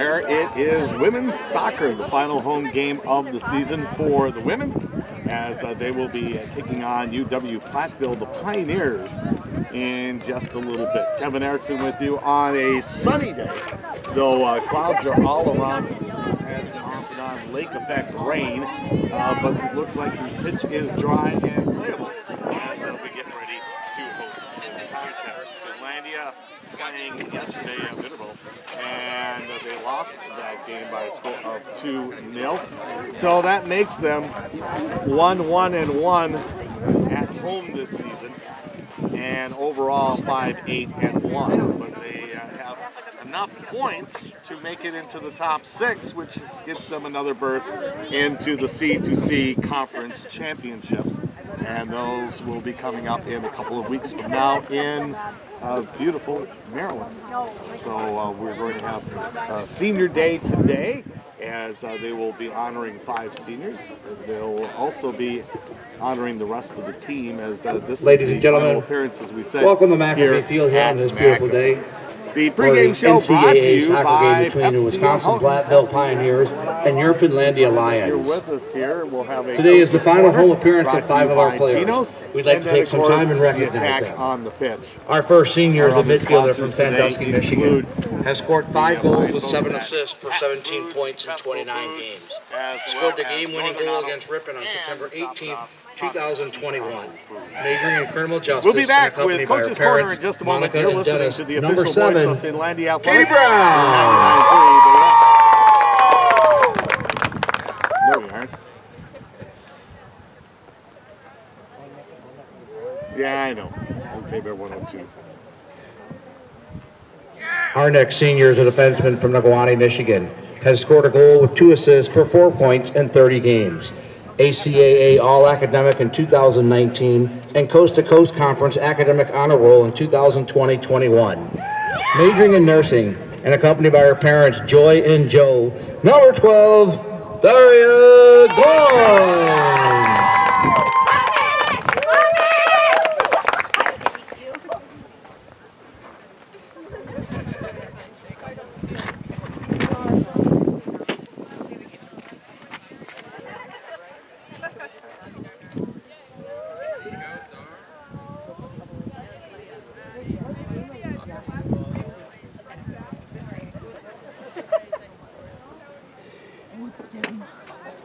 There it is, women's soccer, the final home game of the season for the women, as they will be taking on UW Platteville, the Pioneers, in just a little bit. Kevin Erickson with you on a sunny day, though clouds are all around us. Has off and on lake effect rain, but it looks like the pitch is dry and playable as we get ready to host the contest. Finlandia playing yesterday at Platteville, and they lost that game by a score of 2-0. So that makes them 1-1-1 at home this season, and overall 5-8-1. But they have enough points to make it into the top 6, which gets them another berth into the C2C Conference Championships. And those will be coming up in a couple of weeks from now in beautiful Maryland. So we're going to have Senior Day today, as they will be honoring 5 seniors. They'll also be honoring the rest of the team, as this Ladies is and the gentlemen, final appearances we say. welcome to McAfee Field here on this beautiful day. The pregame show brought to you soccer by game between the Pepsi Wisconsin and Platteville Pioneers and your Finlandia You're Lions. with us here. We'll have a Today is the final home appearance brought of to 5 you of our by players. Geno's, We'd like and to then, take of some course, time and the recognize attack them. on the pitch. Our first senior is Our the other midfielder from sponsors today Sandusky, Michigan. include Has scored 5 goals with folks 7 at assists for Fast 17 Foods, points in Festival 29 Foods, games. as Scored the well as game-winning Northern goal Auto against Ripon on and September Top 18, Top 2021. Majoring in criminal justice. We'll be back and accompanied with by her Coach's Corner in parents, just a moment. Monica You're and listening Dennis. to the Number official voice 7, of Finlandia Athletics. Katie Brown. No, we aren't. Yeah, I know. Okay, Bear 102. Our next senior is a defenseman from Naguani, Michigan. Has scored a goal with 2 assists for 4 points in 30 games. ACAA All-Academic in 2019 and Coast to Coast Conference Academic Honor Roll in 2020-21. Majoring in nursing and accompanied by her parents Joy and Joe. Number 12, Daria Gorn.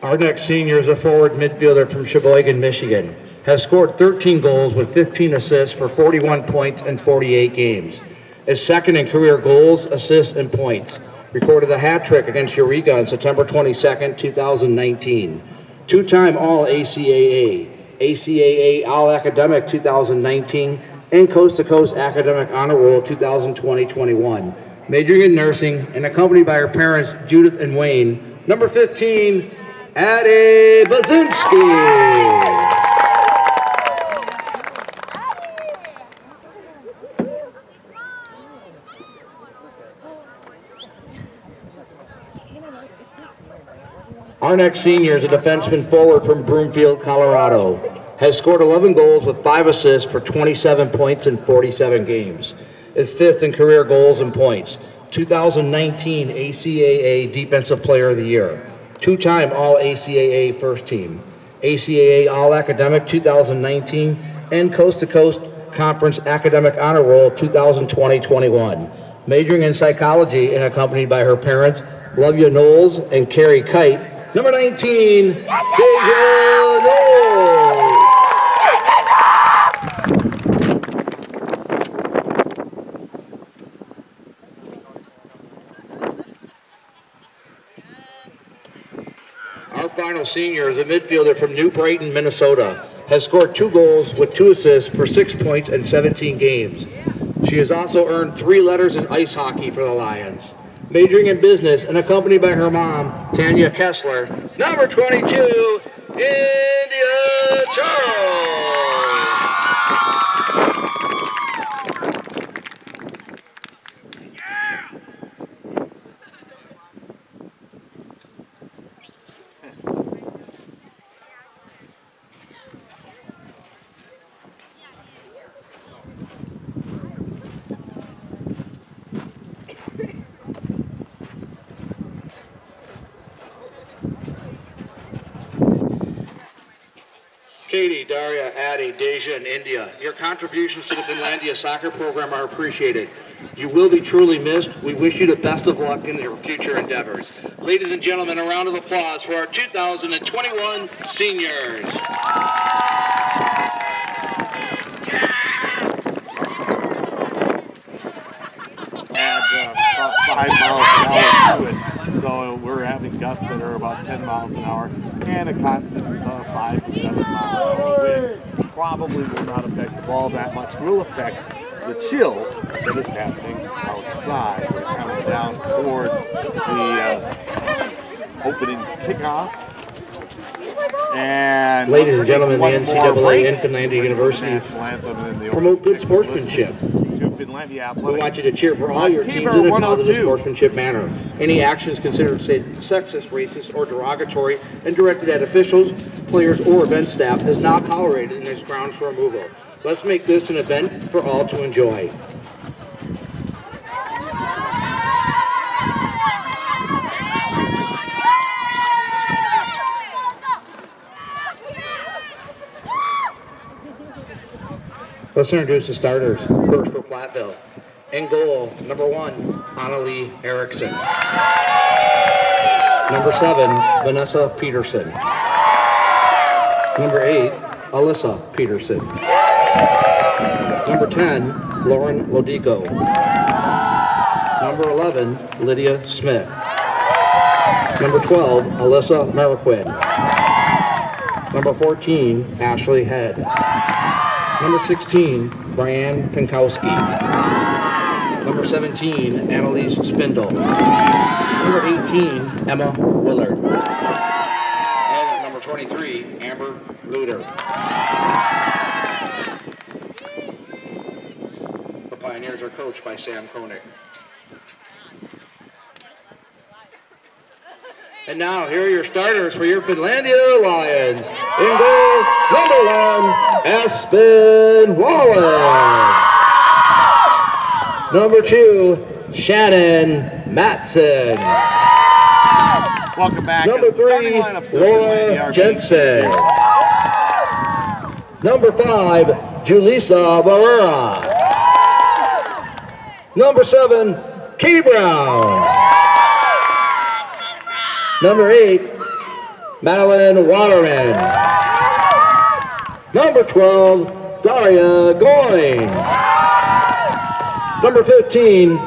Our next senior is a forward midfielder from Sheboygan, Michigan. Has scored 13 goals with 15 assists for 41 points in 48 games. Is second in career goals, assists, and points. Recorded a hat trick against Eureka on September 22nd, 2019. 2-time All-ACAA, ACAA All-Academic 2019, and Coast to Coast Academic Honor Roll 2020-21. Majoring in nursing and accompanied by her parents Judith and Wayne. Number 15, Addie Bazinski. Our next senior is a defenseman forward from Broomfield, Colorado. Has scored 11 goals with 5 assists for 27 points in 47 games. Is 5th in career goals and points. 2019 ACAA Defensive Player of the Year. 2-time All-ACAA First Team. ACAA All-Academic 2019 and Coast to Coast Conference Academic Honor Roll 2020-21. Majoring in psychology and accompanied by her parents, Lovia Knowles and Carrie Kite. Number 19, Deja Knowles. Our final senior is a midfielder from New Brighton, Minnesota. Has scored 2 goals with 2 assists for 6 points in 17 games. She has also earned 3 letters in ice hockey for the Lions. Majoring in business and accompanied by her mom, Tanya Kessler. Number 22, India Charles. Katie, Daria, Addie, Deja, and India, your contributions to the Finlandia soccer program are appreciated. You will be truly missed. We wish you the best of luck in your future endeavors. Ladies and gentlemen, a round of applause for our 2021 seniors. Add about 5 miles an hour to it. So we're having gusts that are about 10 miles an hour and a constant 5 to 7 mile an hour wind. Probably will not affect the ball that much. Will affect the chill that is happening outside when it comes down towards the opening kickoff. And ladies and gentlemen, the NCAA and Finlandia University promote good sportsmanship. We want you to cheer for all your teams in a positive sportsmanship manner. Any actions considered sexist, racist, or derogatory and directed at officials, players, or event staff is not tolerated and is grounds for removal. Let's make this an event for all to enjoy. Let's introduce the starters. First for Platteville. In goal, number 1, Annalie Erickson. Number 7, Vanessa Peterson. Number 8, Alyssa Peterson. Number 10, Lauren Lodico. Number 11, Lydia Smith. Number 12, Alyssa Mariquin. Number 14, Ashley Head. Number 16, Brianne Kankowski. Number 17, Annalise Spindle. Number 18, Emma Willard. And number 23, Amber Luder. The Pioneers are coached by Sam Koenig. And now, here are your starters for your Finlandia Lions. In goal, number 1, Aspen Wallace. Number 2, Shannon Matson. Welcome back. Number 3, Laura Jensen. Number 5, Julissa Barrera. Number 7, Katie Brown. Number 8, Madeline Waterman. Number 12, Daria Goyne. Number 15,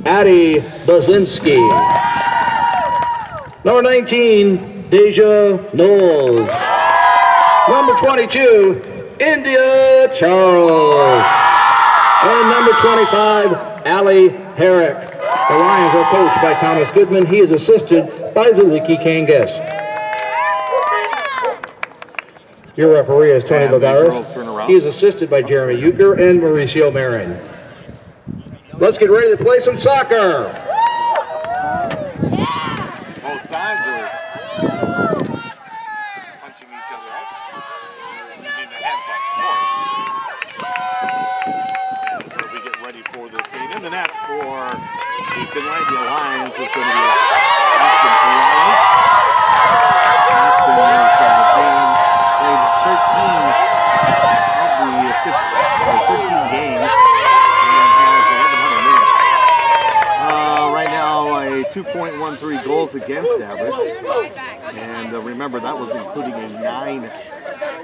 Addie Bazinski. Number 19, Deja Knowles. Number 22, India Charles. And number 25, Allie Herrick. The Lions are coached by Thomas Goodman. He is assisted by Zuliki Kangas. Your referee is Tony Bogaris. He is assisted by Jeremy Euchre and Mauricio Marin. Let's get ready to play some soccer. Both sides are punching each other up. You need a hand punch, of course. And so we get ready for this game. In the net for the Finlandia Lions is going to be Aspen Piali. Aspen has played 13 games and has 1,100 minutes. Right now, a 2.13 goals against average. And remember, that was including a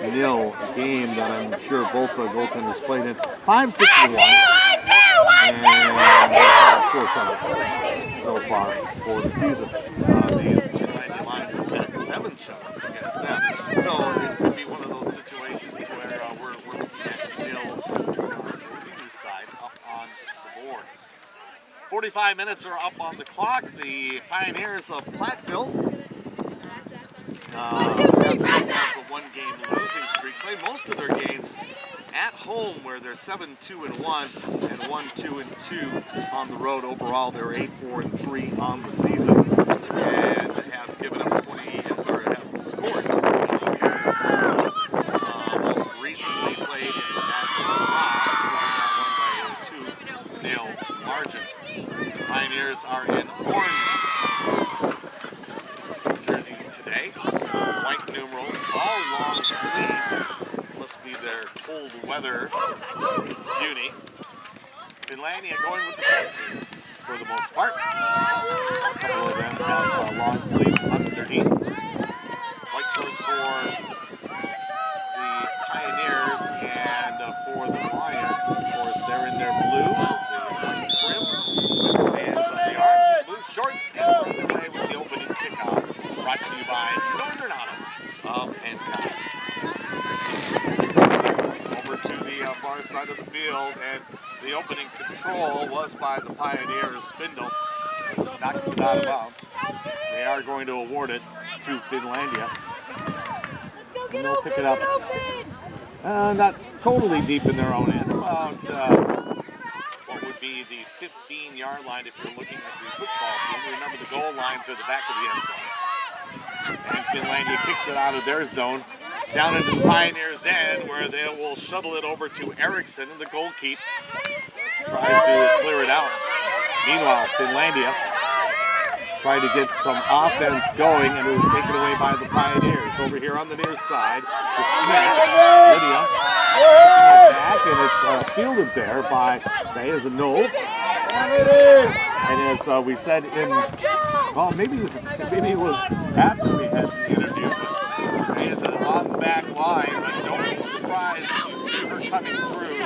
9-0 game that I'm sure both the goaltenders played in. 5-6-1. And 4 shutouts so far for the season. The Finlandia Lions have had 7 shutouts against them. So it could be one of those situations where we're looking at nil from the Review side up on the board. 45 minutes are up on the clock. The Pioneers of Platteville have themselves a 1-game losing streak. Play most of their games at home, where they're 7-2-1 and 1-2-2 on the road. Overall, they're 8-4-3 on the season, and have given up 20 or have scored 20 goals. Most recently played at Ross, losing that one by a 2-0 margin. The Pioneers are in orange jerseys today, white numerals, all long sleeve. be their cold weather uni. Finlandia going with the short sleeves for the most part. A couple of them have long sleeves underneath. White shorts for the Pioneers and for the Lions. Of course, they're in their blue with the white trim, with the bands on the arms, and blue shorts, and on the way with the opening kickoff, brought to you by Northern Auto of Hancock. Over to the far side of the field, and the opening control was by the Pioneers. Spindle knocks it out of bounds. They are going to award it to Finlandia. And they'll pick it up not totally deep in their own end, about what would be the 15-yard line if you're looking at the football field. Remember, the goal lines are the back of the end zones. And Finlandia kicks it out of their zone down into the Pioneers' end, where they will shuttle it over to Erickson, and the goalkeeper tries to clear it out. Meanwhile, Finlandia tried to get some offense going, and it was taken away by the Pioneers. Over here on the near side to Smith. Lydia taking it back, and it's fielded there by Bayazanov. And as we said in, well, maybe it was after we had the interview, but Bayazanov on the back line, but don't be surprised if you see her coming through.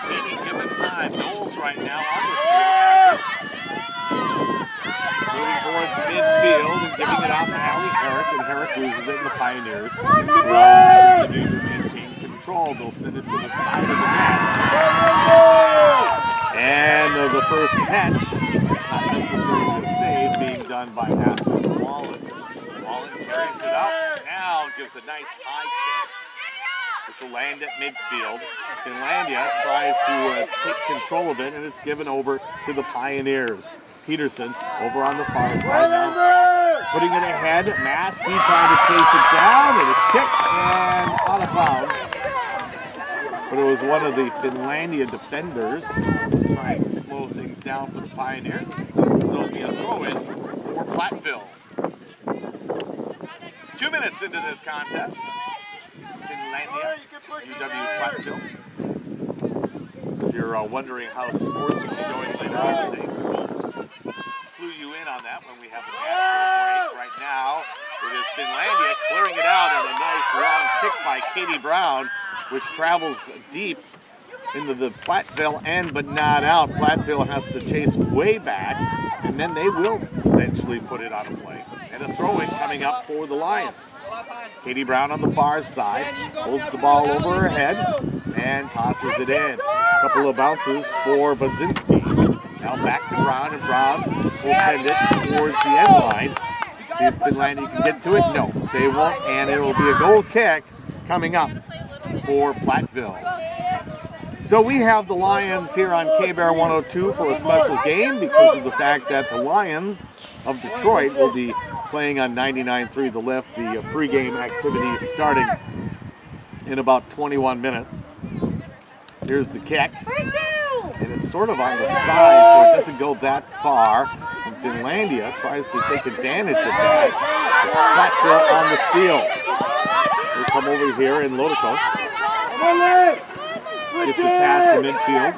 At any given time, Knowles right now on the field has it. Moving towards midfield and giving it off to Allie Herrick, and Herrick loses it, and the Pioneers continue to maintain control. They'll send it to the side of the net. And the first catch, not necessarily a save, being done by Aspen Wallen. Wallen carries it up, now gives a nice high kick, which will land at midfield. Finlandia tries to take control of it, and it's given over to the Pioneers. Peterson over on the far side now, putting it ahead. Maskey trying to chase it down, and it's kicked and out of bounds. But it was one of the Finlandia defenders trying to slow things down for the Pioneers. So it'll be a throw-in for Platteville. 2 minutes into this contest. Finlandia, UW Platteville. If you're wondering how sports will be going later on today, we'll clue you in on that when we have a match break. Right now, it is Finlandia clearing it out, and a nice long kick by Katie Brown, which travels deep into the Platteville end, but not out. Platteville has to chase way back, and then they will eventually put it on a play. And a throw-in coming up for the Lions. Katie Brown on the far side holds the ball over her head and tosses it in. A couple of bounces for Budzinski. Now back to Brown, and Brown will send it towards the end line. See if Finlandia can get to it. No, they won't, and it will be a goal kick coming up for Platteville. So we have the Lions here on K-Bear 102 for a special game because of the fact that the Lions of Detroit will be playing on 99.3 The Lift. The pregame activities starting in about 21 minutes. Here's the kick, and it's sort of on the side, so it doesn't go that far. And Finlandia tries to take advantage of that. Platteville on the steal. We'll come over here in Lodico. Gets it past the midfield.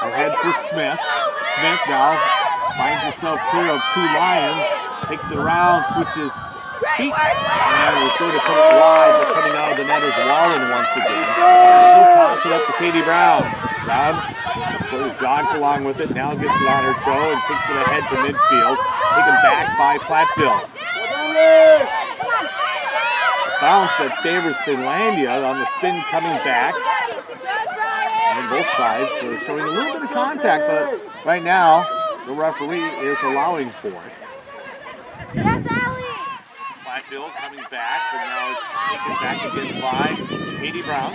Ahead for Smith. Smith now finds herself clear of two Lions. Takes it around, switches feet, and was going to put it wide, but coming out of the net is Wallen once again. She'll toss it up to Katie Brown. Brown sort of jogs along with it, now gets it on her toe and kicks it ahead to midfield. Taken back by Platteville. Bounce that favors Finlandia on the spin coming back. On both sides, so showing a little bit of contact, but right now the referee is allowing for it. Yes, Allie! Platteville coming back, but now it's taken back again by Katie Brown.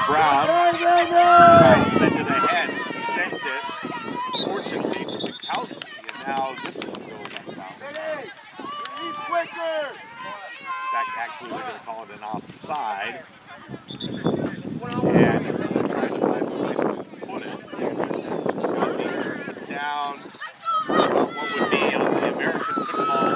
Brown trying to send it ahead. Sent it, fortunately, to Bukowski, and now this one goes up bounds. In fact, actually, they're going to call it an offside. And they're trying to find a place to put it. Put down about what would be on the American Football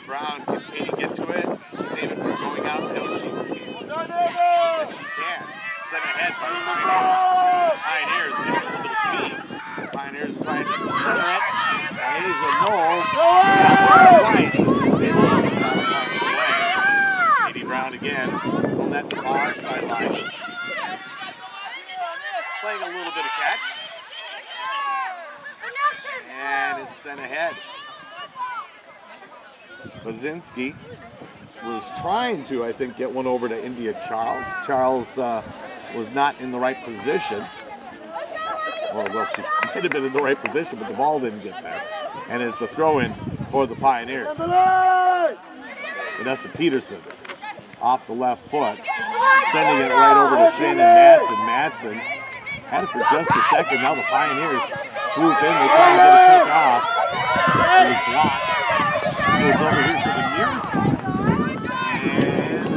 Brown, can Katie get to it? Save it from going out. No, she can. Yes, she can. Sent ahead by the Pioneers. Getting a little bit of speed. Pioneers trying to center it. Hazel Knowles taps it twice and is able to keep it out of harm's way. Katie Brown again on that far sideline. Playing a little bit of catch. And it's sent ahead. Budzinski was trying to, I think, get one over to India Charles. Charles was not in the right position. Well, she might have been in the right position, but the ball didn't get there. And it's a throw-in for the Pioneers. Vanessa Peterson off the left foot, sending it right over to Shannon Madsen. Madsen had it for just a second. Now the Pioneers swoop in. They try to get a kick off. It was blocked. Goes over here to the near side. And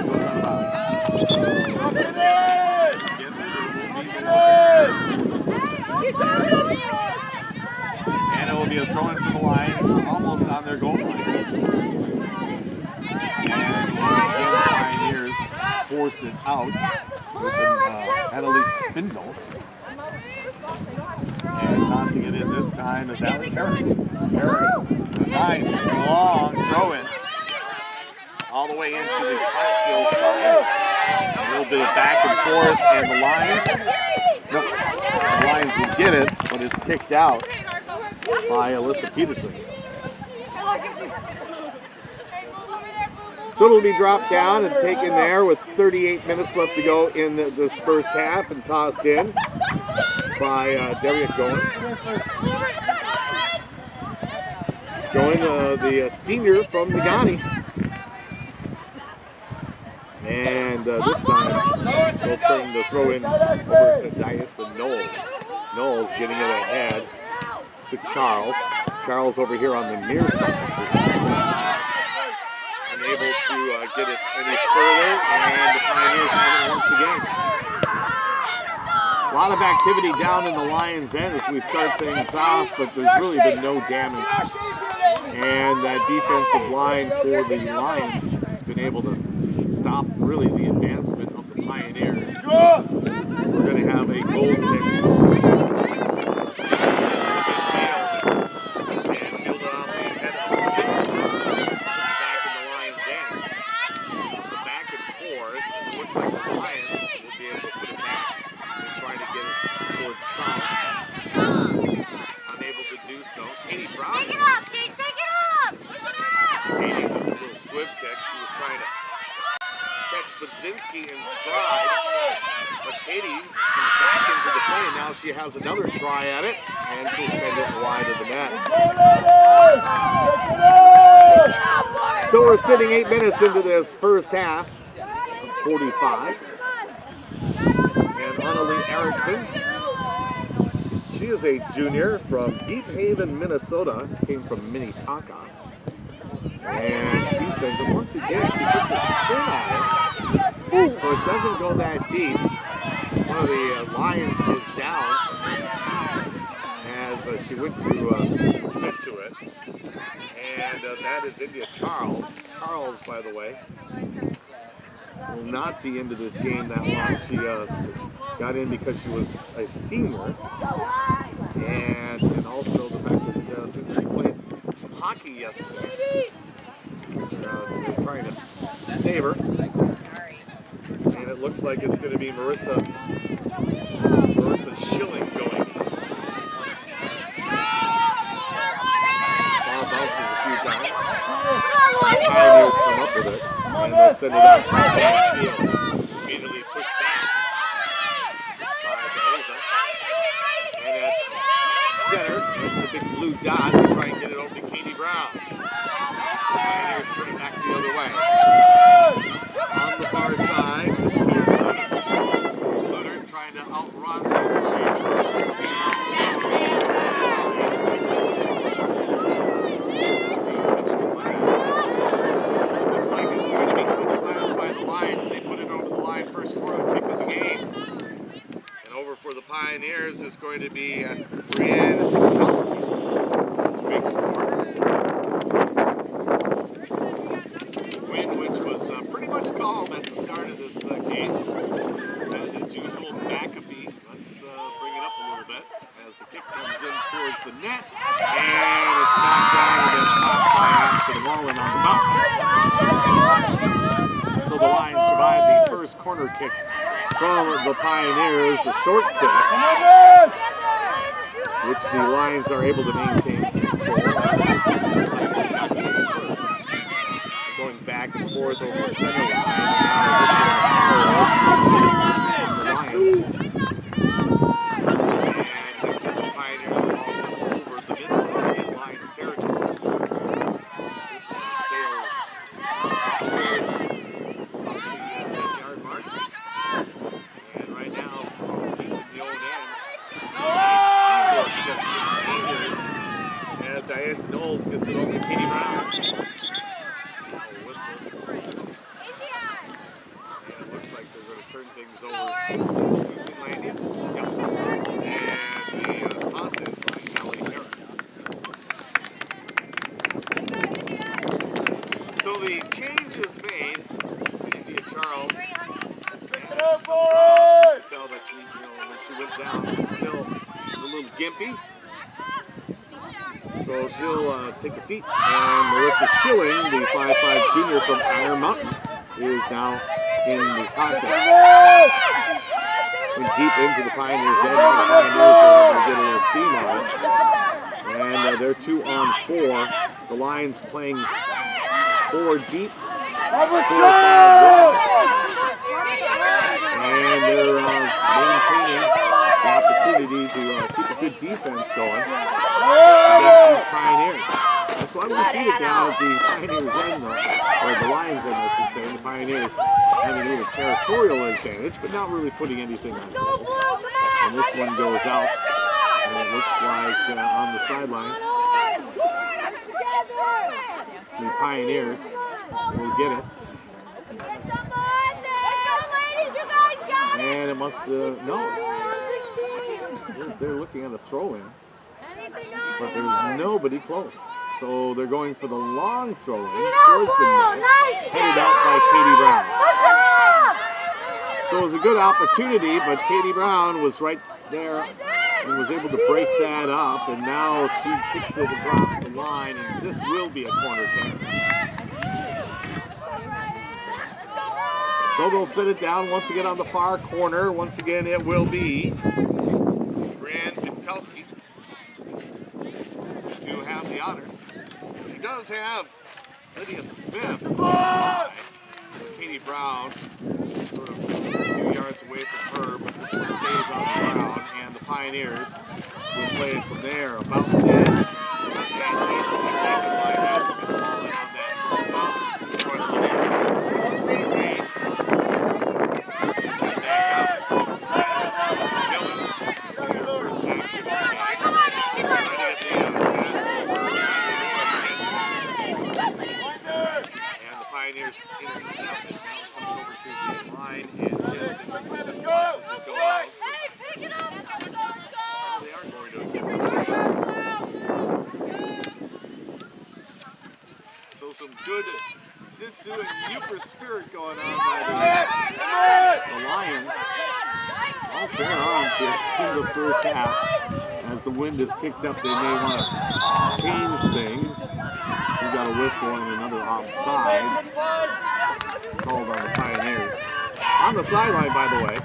goes out of bounds. Gets it. It will be the and it will be a throw-in for the Lions, almost on their goal line. And once again, the Pioneers force it out with Annalise Spindle. And tossing it in this time is Allie Perry. A nice long throw-in all the way into the Platteville side. A little bit of back and forth, and the Lions will get it, but it's kicked out by Alyssa Peterson. So it'll be dropped down and taken there with 38 minutes left to go in this first half and tossed in by Derrick Goen. Goen, the senior from Nagani. And this time they'll turn the throw in over to Dias and Knowles. Knowles getting it ahead to Charles. Charles over here on the near side. Unable to get it any further, and the Pioneers have it once again. A lot of activity down in the Lions' end as we start things off, but there's really been no damage. And that defensive line for the Lions has been able to stop really the advancement of the Pioneers. We're going to have a goal kick. So Katie Brown. Take it up, Kate, take it up! Katie just a little squib kick. She was trying to catch Budzinski in stride. But Katie comes back into the play, and now she has another try at it, and she'll send it wide of the net. So we're sitting 8 minutes into this first half of 45. And Annalie Erickson, she is a junior from Deep Haven, Minnesota, came from Minnetonka. And she sends it once again. She puts a spin on it, so it doesn't go that deep. One of the Lions is down as she went to get to it. And that is India Charles. Charles, by the way, will not be into this game that long. She got in because she was a senior, and also the fact that since she played some hockey yesterday, they're trying to save her, and it looks like it's going to be Marissa Schilling going. Ball bounces a few times. Pioneers come up with it, and they'll send it out to the field. Immediately pushed back by Behaza. And that's center with the big blue dot to try and get it over to Katie Brown. Pioneers turn it back the other way. On the far side, Lutter trying to outrun the Lions. Looks like it's going to be touched last by the Lions. They put it over the line, first corner kick of the game. And over for the Pioneers is going to be Brianne Kowski. Big corner. corner kick from the Pioneers, a short kick, which the Lions are able to maintain control. Going back and forth over the center line. Now this one, the Lions. And the Pioneers ball just over the midline in Lions territory. This one sails towards the 10-yard mark. And right now, in the old end, nice teamwork from seniors as Diasa Knowles gets it over to Katie Brown. Turn things over to Finlandia. Yep. And the toss in by Kelly Merrick. So the change is made. India Charles. Tell that she, when she went down, she still is a little gimpy. So she'll take a seat. And Melissa Schilling, the 5'5" junior from Iron Mountain, is now in the contest. Went deep into the Pioneers' end. The Pioneers are able to get a little steam on it. And they're 2 on 4. The Lions playing 4 deep. 4 5 wide. And they're maintaining the opportunity to keep a good defense going against these Pioneers. That's why we see it down at the Pioneers' end, or the Lions' end, I should say. The Pioneers having a little territorial advantage, but not really putting anything on it. And this one goes out, and it looks like on the sidelines, the Pioneers will get it. And it must, no. They're looking at a throw-in, but there's nobody close. So they're going for the long throw-in towards the net, headed out by Katie Brown. So it was a good opportunity, but Katie Brown was right there and was able to break that up, and now she kicks it across the line, and this will be a corner kick. So they'll sit it down once again on the far corner. Once again, it will be Grand Bukowski to have the honors. She does have Lydia Smith. Katie Brown sort of a few yards away from her, but this one stays on the ground, and the Pioneers will play it from there. About the end, and basically taken by Madison McCullough on that first bounce in front of the net. So the same way, back up, second, Kelly, first action, and the Pioneers intercept it. Now comes over to the line, and Jensen watches it go out. They are going to give it. So some good Sisu and Euchre spirit going on by the Lions. All fair on in the first half. As the wind is kicked up, they may want to change things. We got a whistle and another offside called on the Pioneers. On the sideline, by the way,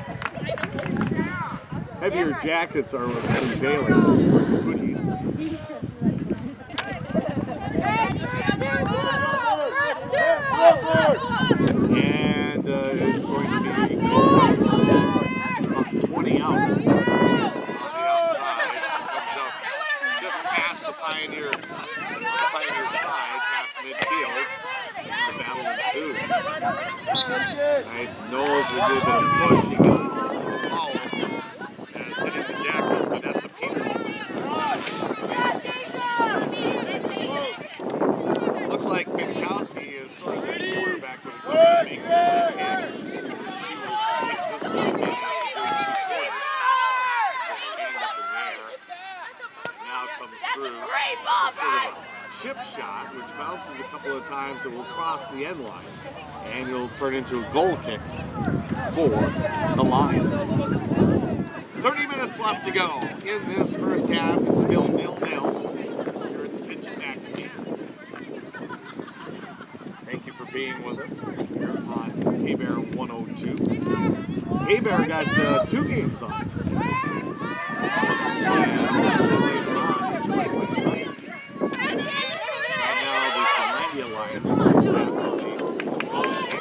heavier jackets are prevailing. Hoodies. And it's going to be about 20 out on the outside. Comes up just past the Pioneer side, past midfield. And the battle ensues. Nice nose with a little bit of push. He gets a foul. And it's hitting the Jackals, Vanessa Peterson. Looks like Bukowski is sort of the quarterback when it comes to making the kicks. She will kick this one in after 32 quarters. So the game up in there. And now comes through sort of a chip shot, which bounces a couple of times and will cross the end line. And it'll turn into a goal kick for the Lions. 30 minutes left to go in this first half. It's still 0-0. Sure to pitch it back to me. Thank you for being with us here on K-Bear 1. 102. Bear got 2 games on it. Right now, the Finlandia Lions have the ball kick.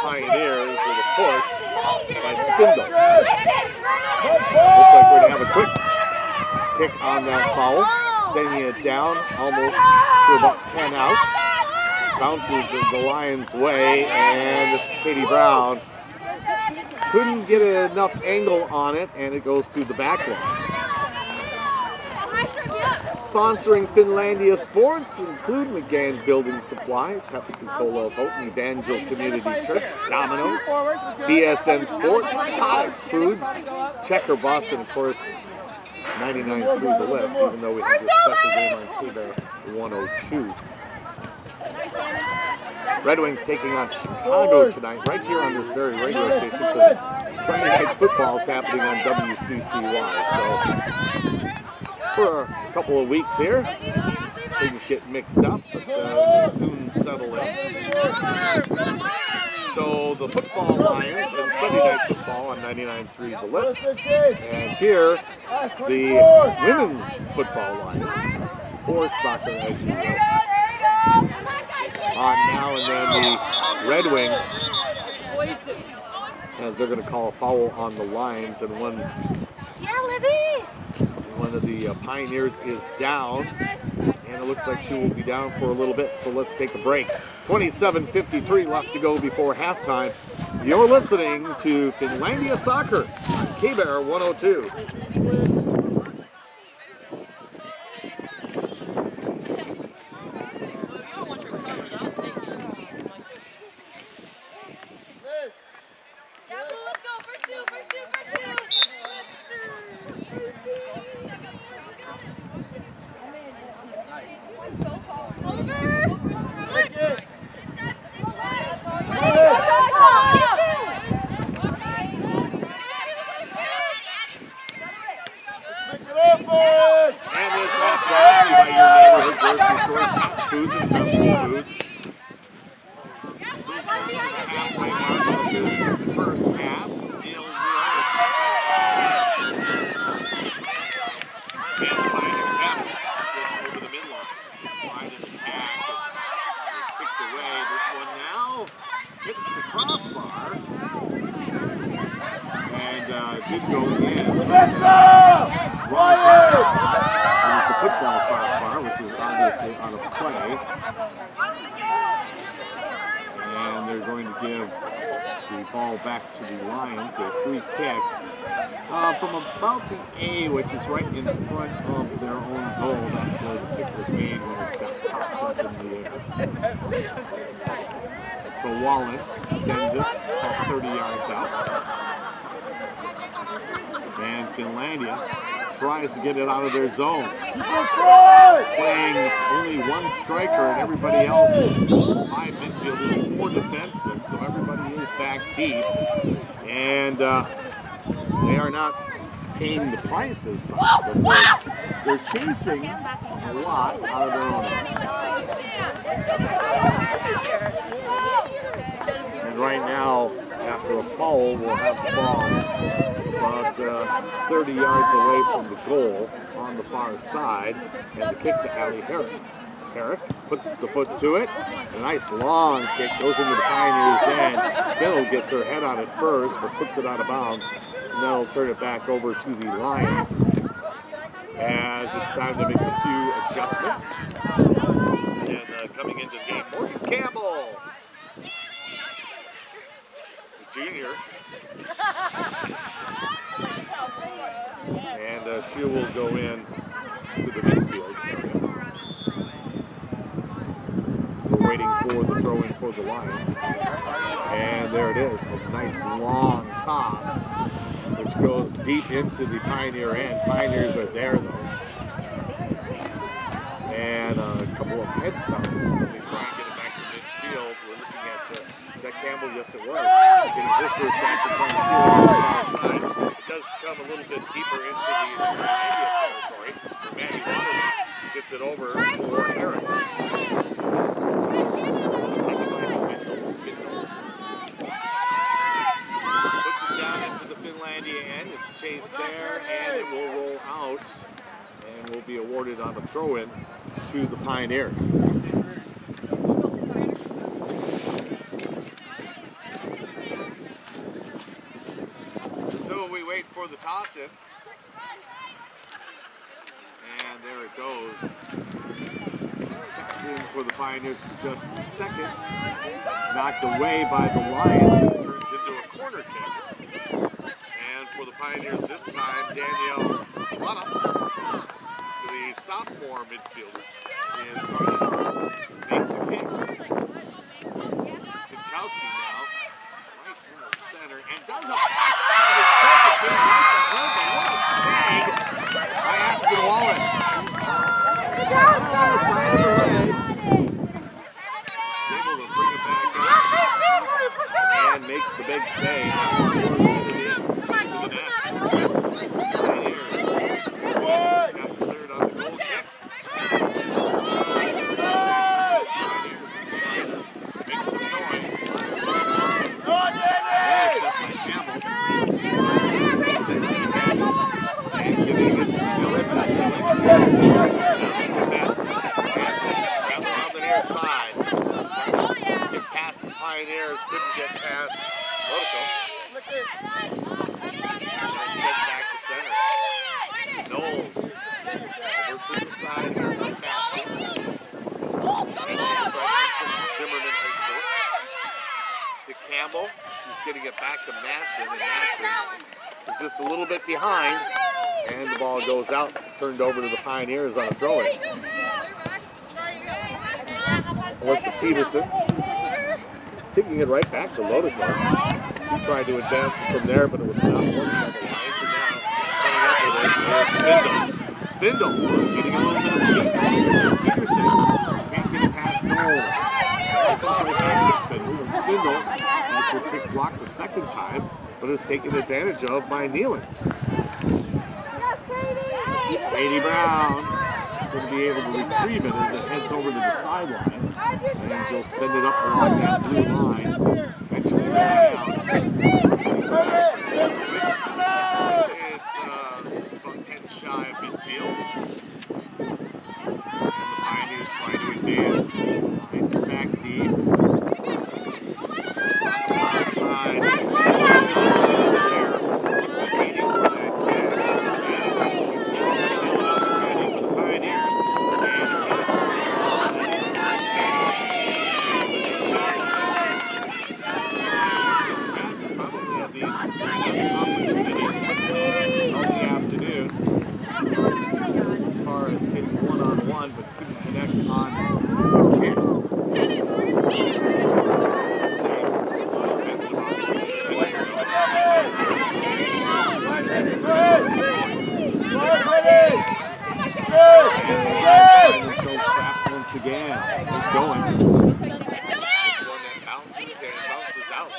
Pioneers with a push by Spindle. Looks like we're going to have a quick kick on that foul, sending it down almost to about 10 out. Bounces the Lions' way, and this is Katie Brown. Couldn't get enough angle on it, and it goes through the back line. Sponsoring Finlandia sports include McGann Building Supply, Pepsi-Cola of Houghton, Evangel Community Church, Domino's, BSN Sports, Todd's Foods, Checker Bus, and of course 99 Through the Lift, even though we have this special game on K-Bear 102. Red Wings taking on Chicago tonight, right here on this very radio station, because Sunday Night Football is happening on WCCY. So for a couple of weeks here, things get mixed up, but we'll soon settle in. So the football Lions and Sunday Night Football on 99.3 The Lift. And here, the women's football Lions, or soccer as you will. On now and then the Red Wings, as they're going to call a foul on the Lions, and one of the Pioneers is down, and it looks like she will be down for a little bit, so let's take a break. 27:53 left to go before halftime. You're listening to Finlandia Soccer on K-Bear 102. From about the A, which is right in front of their own goal. That's where the kick was made when it got popped up in the air. So Wallen sends it about 30 yards out. And Finlandia tries to get it out of their zone. Playing only one striker and everybody else is 5 midfielders, 4 defensemen, so everybody is back deep. And they are not paying the prices, but they're chasing a lot out of their own. And right now, after a foul, we'll have the ball about 30 yards away from the goal on the far side, and the kick to Allie Herrick. Herrick puts the foot to it. A nice long kick goes into the Pioneers' end. Bill gets her head on it first, but puts it out of bounds. And then we'll turn it back over to the Lions as it's time to make a few adjustments. And coming into the game, Morgan Campbell, the junior. And she will go in to the midfield area. We're waiting for the throw-in for the Lions. And there it is, a nice long toss. which goes deep into the Pioneer end. Pioneers are there though. And a couple of head bounces as they try and get it back to midfield. We're looking at, is that Campbell? Yes, it was. Getting her first action, trying to steal it on the far side. It does come a little bit deeper into the Finlandia territory. Manny Waterman gets it over for Eric. Taken by Spindle. Puts it down into the Finlandia end. It's chased there, and it will roll out and will be awarded on a throw-in to the Pioneers. So we wait for the toss-in. And there it goes. Tapped in for the Pioneers for just a second. Knocked away by the Lions, and it turns into a corner kick. And for the Pioneers this time, Danielle Lutta, the sophomore midfielder, is going to make the kick. Pinkowski now, right in the center, and does a pass on his perfect right to her, but what a snag by Aspen Wallace. Right on the side of the leg. Is able to bring it back up and makes the big save. That one was headed in to the net. Pioneers got cleared on the goal kick. Pioneers make some noise. Intercept by Campbell. And giving it to Schilling. On the near side. Get past the Pioneers, couldn't get past Lotico. And sent back to center. Knowles over to the side here from Matson. Zimmerman High School. To Campbell. She's getting it back to Matson, and Matson is just a little bit behind. And the ball goes out, turned over to the Pioneers on a throw-in. Melissa Peterson kicking it right back to Lotico. She tried to advance it from there, but it was stopped once by the Lions. And now coming up with it is Spindle getting a little bit of speed. Peterson can't get it past Knowles. It comes right back to Spindle, and Spindle has her kick blocked the second time, but is taken advantage of by Nealon. Katie Brown is going to be able to retrieve it as it heads over to the sidelines, and she'll send it up along that blue line. Eventually out. It's just about 10 shy of midfield. And the Pioneers trying to advance. It's back deep. It's on the far side. There. Waiting for that kick. But couldn't connect on the kick. And so trapped once again. It's going. It's one that bounces and bounces out.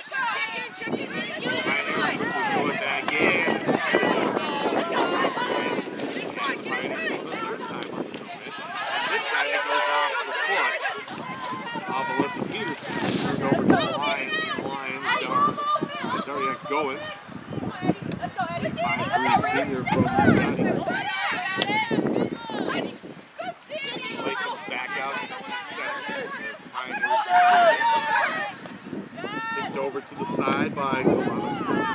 Pioneers quickly throw it back in. Pioneers for the third time on the throw-in. This time it goes off the foot of Melissa Peterson. Turned over to the Lions. The Lions are Daria going. 5'3" senior from Johnny. Play comes back out to center as the Pioneers picked over to the side by Golano.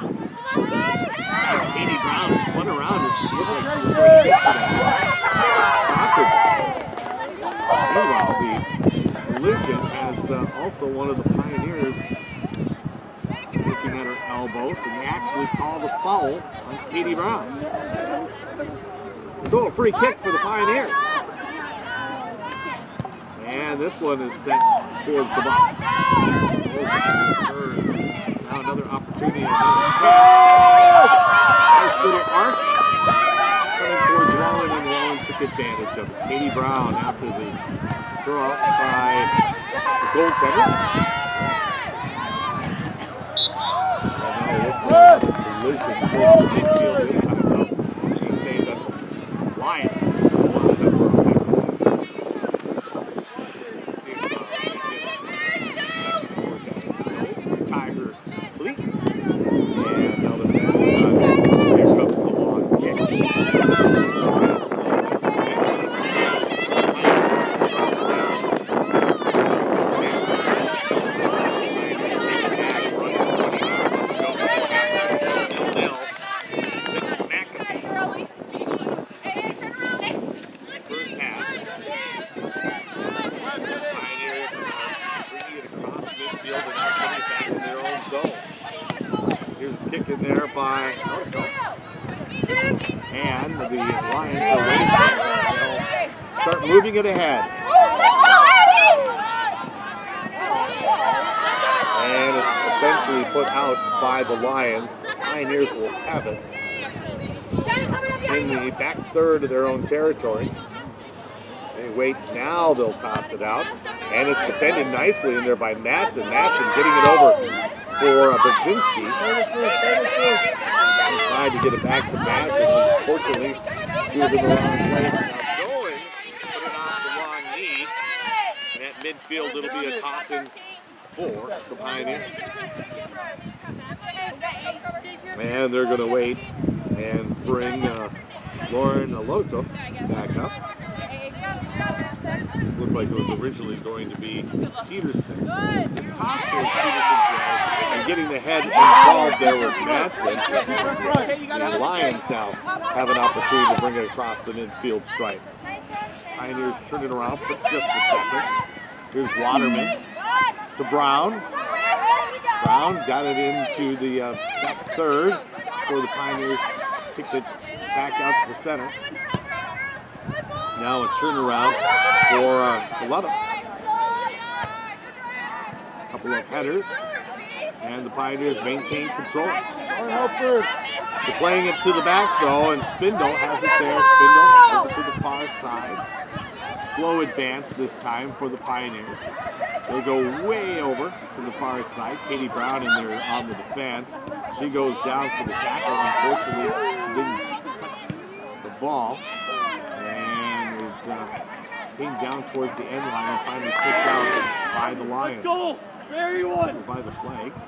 Katie Brown spun around and she looked like she was going to get to that. Meanwhile, the collision has also one of the Pioneers looking at her elbows, and they actually called a foul on Katie Brown. So a free kick for the Pioneers. And this one is sent towards the box. Now another opportunity. Another kick. little arc coming towards Wallen, and Wallen took advantage of it. Katie Brown after the throw out by the goaltender. This collision close to midfield this time, though. I'm going to say that Lions lost that first pick. See if they get second score down. To Tiger cleats. And now the net is done. Here comes the long kick. Here's a kick in there by Norco. And the Lions are waiting for it. They'll start moving it ahead. And it's eventually put out by the Lions. Pioneers will have it in the back third of their own territory. They wait, now they'll toss it out. And it's defended nicely in there by Madsen. Madsen getting it over for Brzezinski. He tried to get it back to Madsen. Unfortunately, he was in the wrong place. Now going, put it off the long knee. And at midfield, it'll be a toss-in for the Pioneers. And they're going to wait and bring Lauren Loco back up. Looked like it was originally going to be Peterson. It's tossed towards Peterson's way, and getting the head involved there was Madsen. The Lions now have an opportunity to bring it across the midfield stripe. Pioneers turn it around for just a second. Here's Waterman to Brown. Brown got it into the back third for the Pioneers. Kicked it back out to the center. Now a turnaround for Coletta. A couple of headers, and the Pioneers maintain control. They're playing it to the back though, and Spindle has it there. Spindle over to the far side. Slow advance this time for the Pioneers. They go way over to the far side. Katie Brown in there on the defense. She goes down for the tackle. Unfortunately, she didn't touch the ball. Came down towards the end line and finally pushed out by the Lions. Let's go! Very one! By the flags.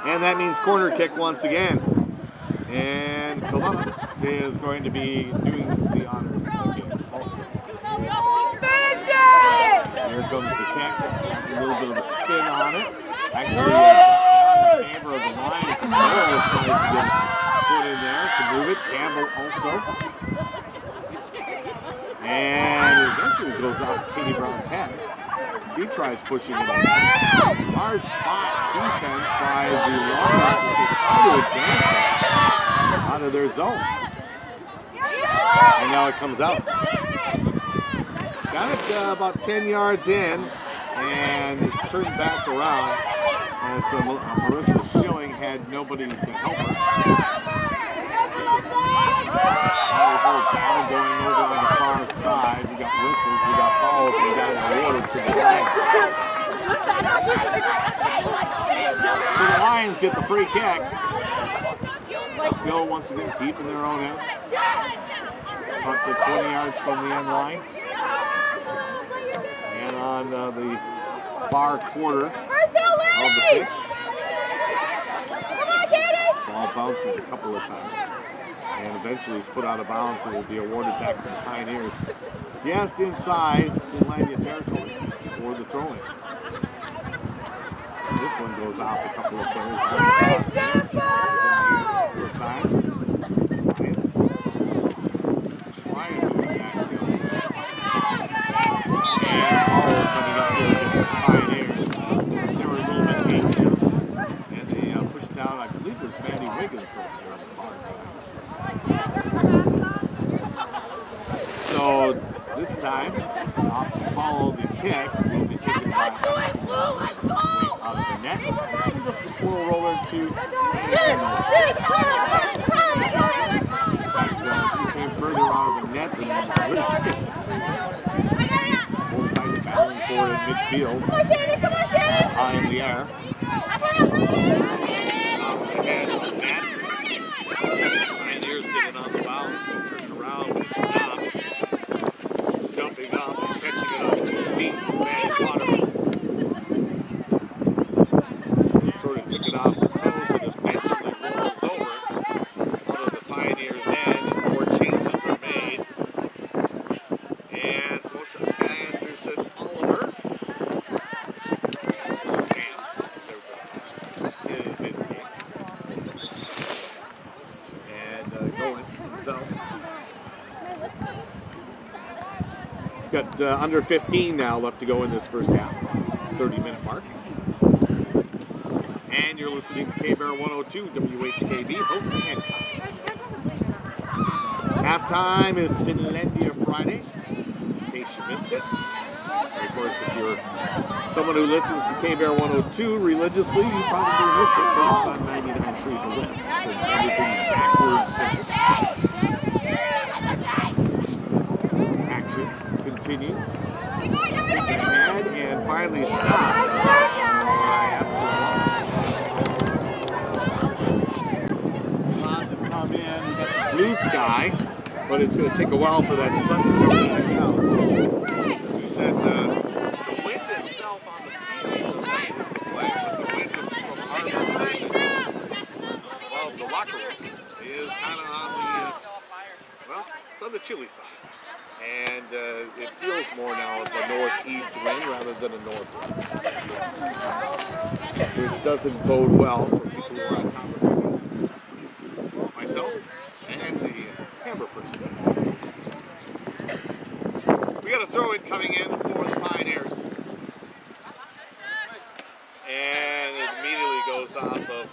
And that means corner kick once again. And Coletta is going to be doing the honors again also. Here comes the kick. Has a little bit of a spin on it. Actually, in favor of the Lions. And Morris tries to get put in there to move it. Campbell also. And it eventually goes out Katie Brown's head. She tries pushing it in. Hard fought defense by the Lions. They try to advance it out of their zone. And now it comes out. Got it about 10 yards in, and it's turned back around. And so Marissa Schilling had nobody to help her. Now going over on the far side. We got whistles, we got balls, we got awarded to the Lions. So the Lions get the free kick. Bill once again deep in their own end. About 20 yards from the end line. And on the far quarter of the pitch. Ball bounces a couple of times. And eventually is put out of bounds and will be awarded back to the Pioneers. Just inside Finlandia territory for the throw-in. This one goes off a couple of players. Four times. Lions trying to move back field. And all coming up here against the Pioneers. They were a little bit anxious. And they pushed down, I believe it was Maddie Wiggins over there on the far side. So this time, off to follow the kick will be taken by out of the net. In just a slow roller to she came further out of the net than where did she get? Both sides battling for it in midfield. High in the air. Ahead of Matson. Pioneers get it on the bounce. Turning around and stopped. Jumping up and catching it on 2 feet. Van Water. He sort of took it off the toes and eventually rolls over out of the Pioneers' end, and more changes are made. And so it's Anderson Oliver. Going himself. Got under 15 now left to go in this first half. 30-minute mark. And you're listening to K-Bear 102, WHKB, Houghton Hancock. Halftime is Finlandia Friday, in case you missed it. And of course, if you're someone who listens to K-Bear 102 religiously, you probably miss it because it's on 99.3 The Web. It's everything backwards. Action continues. Ahead and finally stops. Clouds have come in. We've got some blue sky, but it's going to take a while for that sun to come back out. As we said, the wind itself on the field is like the flag, but the wind from our position of the locker room is kind of on the, well, it's on the chilly side. And it feels more now of a northeast wind rather than a northwest. Which doesn't bode well for people who are on top of the zone. Myself and the camera person. We got a throw in coming in for the Pioneers. And it immediately goes off of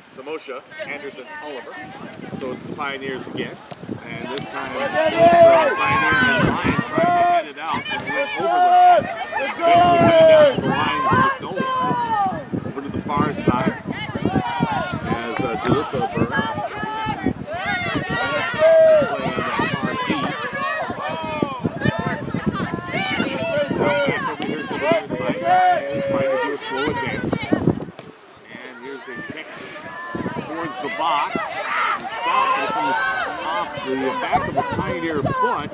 Samosha, Anderson Oliver. So it's the Pioneers again. And this time, the Pioneer and Ryan trying to head it out and went over the net. Eventually headed down to the lines with Nolan. Over to the far side as Jalissa Burrell playing on that far beat. Now back over here to the other side. And he's trying to do a slow advance. And here's a kick towards the box. And stop. And it comes off the back of the Pioneer foot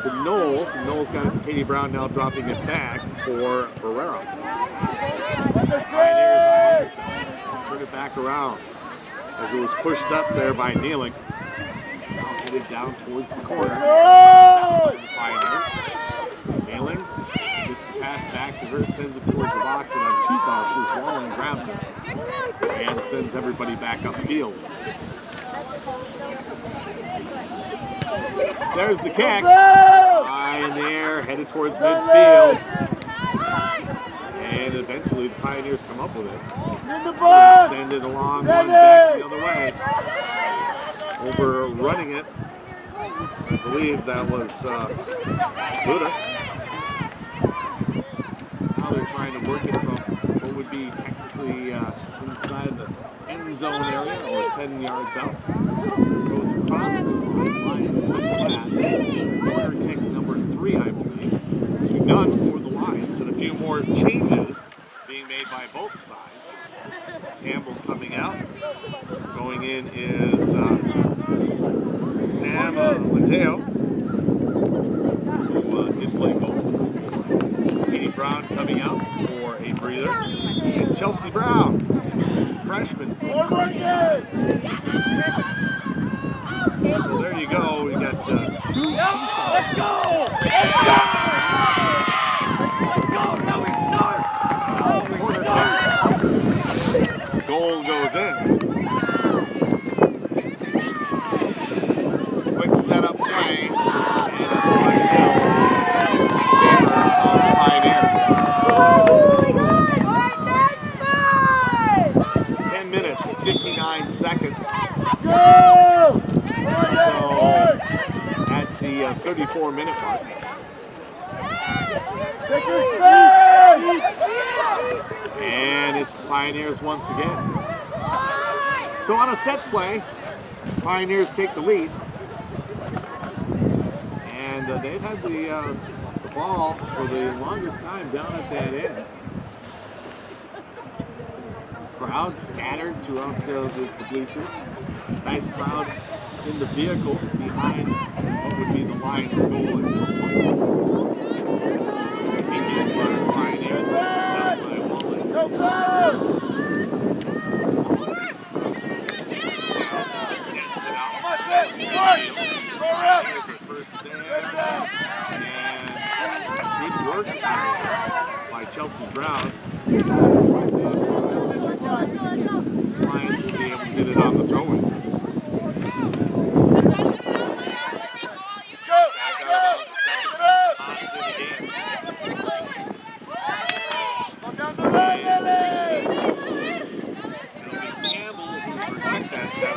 to Knowles, and Knowles got it to Katie Brown, now dropping it back for Barrero. Pioneers turn it back around as it was pushed up there by Nealing. Now headed down towards the corner. Stop the Pioneers. Nealing gets the pass back to her, sends it towards the box, and on 2 bounces, Wallen grabs it and sends everybody back upfield. There's the kick. High in the air, headed towards midfield. And eventually the Pioneers come up with it. Send it along, one back the other way. Overrunning it. I believe that was Buddha. Now they're trying to work it from what would be technically inside the end zone area or 10 yards out. Goes across the lines to the glass. Corner kick number 3, I believe. Done for the Lions, and a few more changes being made by both sides. Campbell coming out. Going in is Sam Mateo, who did play goal. Katie Brown coming out for a breather. And Chelsea Brown, freshman from Countryside. So there you go. We got 2 Let's go! Let's go! Let's go! Now we start! Goal goes in. Quick setup play. And it's 1-0. 10 minutes, 59 seconds. So, at the 34-minute mark. And it's the Pioneers once again. So on a set play, Pioneers take the lead. And they've had the ball for the longest time down at that end. Crowd scattered throughout the bleachers. Nice crowd in the vehicles behind what would be the Lions' goal at this point. Pioneer, stopped by Wally. Go, first down, and good work by Chelsea Brown. Lions will be able to get it on the throw-in. Back out of the second. Austin again. Campbell, who protects that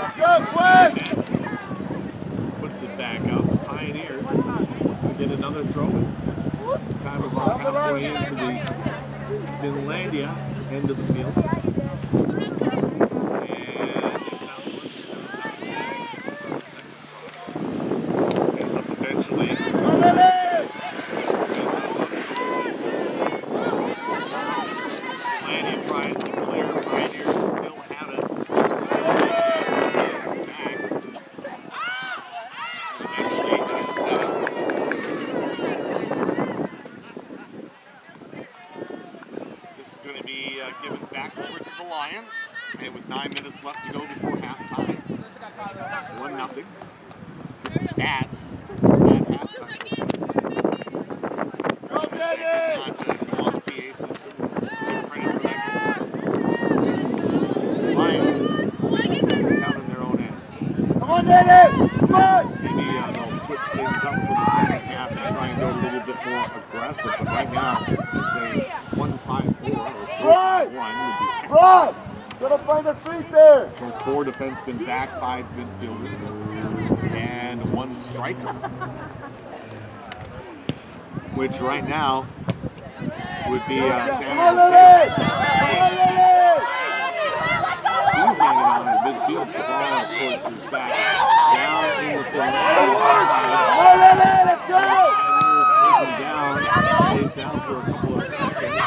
puts it back out. The Pioneers will get another throw-in. Time about halfway into the Finlandia end of the field. Given back over to the Lions, and with 9 minutes left to go before halftime. 1-0. Good stats at halftime. Not go on the PA system. Give credit for that. Lions down in their own end. Come on, Danny! Come on! Maybe they'll switch things up for the second half and try and go a little bit more aggressive, but right now it's a 1-5-4. Rob! Gotta find a treat there! So 4 defensemen back, 5 midfielders, and 1 striker. Which right now would be Sam. He's hanging on in midfield. The ball, of course, is back down in the field. Let's go! Taken down. Stays down for a couple of seconds.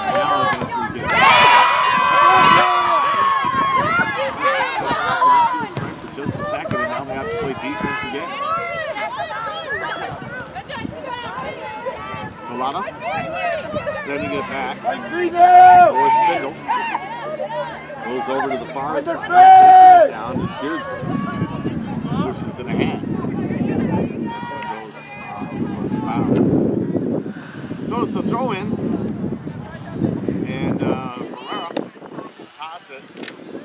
Now eventually gets for just a second, and now they have to play defense again. Colada sending it back. Or Spindle goes over to the far side, chases it down as Beardsley pushes it ahead. This one goes out. So it's a throw-in. And Ferreira will toss it,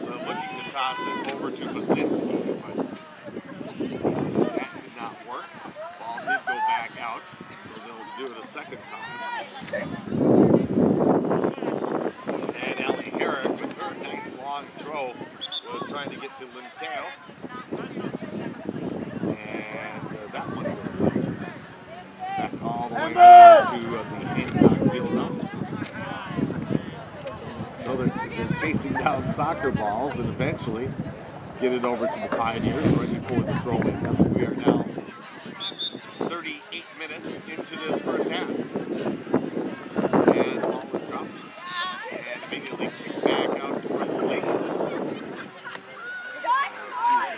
looking to toss it over to Budzinski, but that did not work. Ball did go back out, so they'll do it a second time. And Ellie Herrick, with her nice long throw, was trying to get to Linteo. And that one goes back all the way to the Hancock Fieldhouse. So they're chasing down soccer balls and eventually get it over to the Pioneers right before the throw-in. So we are now 38 minutes into this first half. And the ball was dropped and immediately kicked back out towards the bleachers.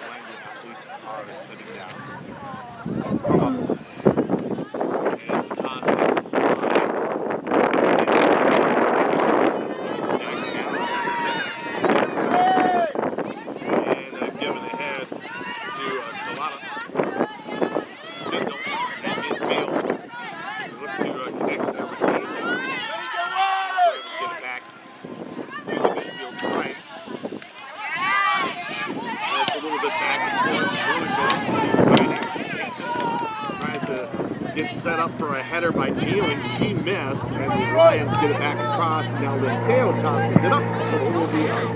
Finlandia athletes are sitting down. And it's a toss-up. Gets set up for a header by Nealon. She missed, and the Lions get it back across. Now Linteo tosses it up, so it will be out.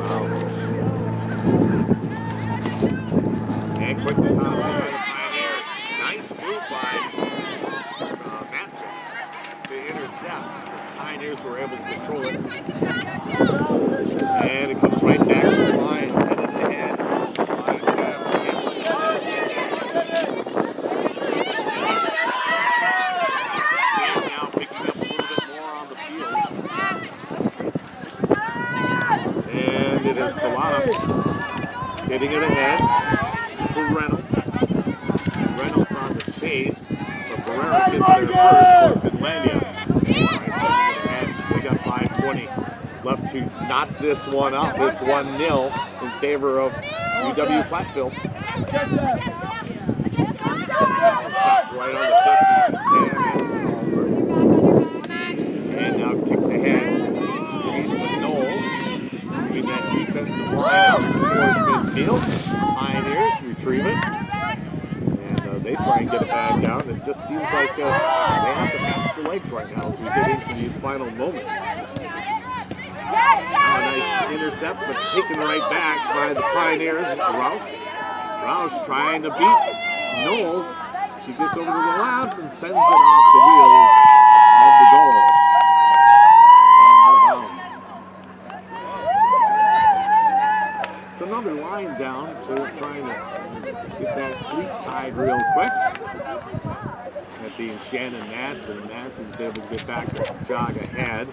And quick toss by the Pioneers. Nice move by Matson to intercept. Pioneers were able to control it. And it comes right back to the Lions, headed to head by Sam Williams. And now picking up a little bit more on the field. And it is Kalana getting it ahead for Reynolds. Reynolds on the chase, but Ferreira gets there first for Finlandia. They got 5:20 left to knot this one up. It's 1-0 in favor of UW Platteville. Stop right on the 50. And now kicked ahead. Lisa Knowles moving that defensive line out towards midfield. Pioneers retrieve it. They try and get it back down. It just seems like they have to pass the legs right now as we get into these final moments. Now a nice intercept, but taken right back by the Pioneers. Roush trying to beat Knowles. She gets over to the left and sends it off the wheels of the goal. And out of bounds. It's another line down to trying to get that fleet tied real quick. That being Shannon Madsen. Madsen's able to get back to jog ahead.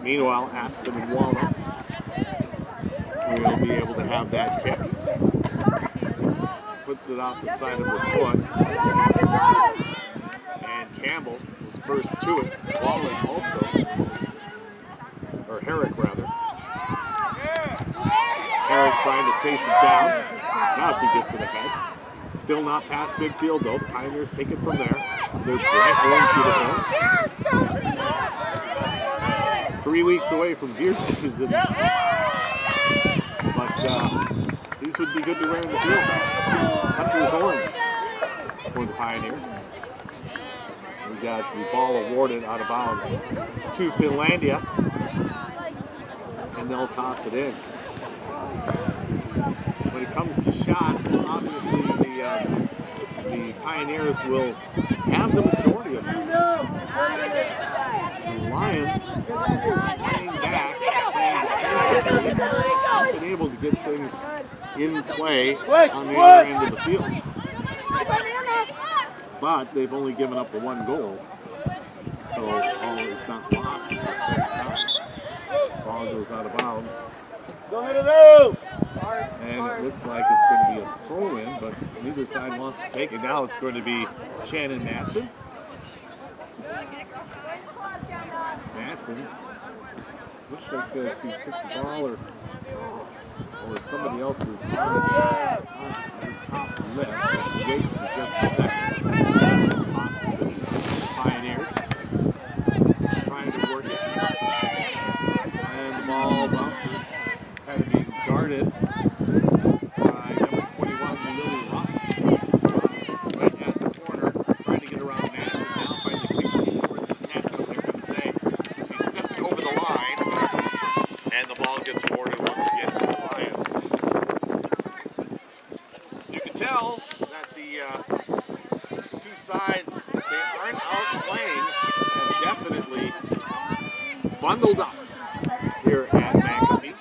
Meanwhile, Aspen and Walnut will be able to have that kick. Puts it off the side of the foot. And Campbell is first to it. Walnut also. Or Herrick, rather. Herrick trying to chase it down. Now she gets it ahead. Still not past midfield though. The Pioneers take it from there. There's Grant going to the bench. 3 weeks away from deer season. But these would be good to wear in the field. Hunter's orange for the Pioneers. We got the ball awarded out of bounds to Finlandia. And they'll toss it in. When it comes to shots, obviously the Pioneers will have the majority of them. The Lions playing back, been able to get things in play on the other end of the field. But they've only given up the one goal. So all is not lost. Ball goes out of bounds. And it looks like it's going to be a throw-in, but neither side wants to take it. Now it's going to be Shannon Madsen. Madsen looks like she took the ball or somebody else's on her top left. She waits for just a second. Tosses it. Pioneers trying to work it. And the ball bounces. Kind of being guarded by number 21, Lily Rock. Right at the corner, trying to get around Madsen now, finally kicks it towards the net. They're going to say she stepped over the line, and the ball gets boarded once again to the Lions. You can tell that the two sides, that they aren't out playing, have definitely bundled up here at McAfee.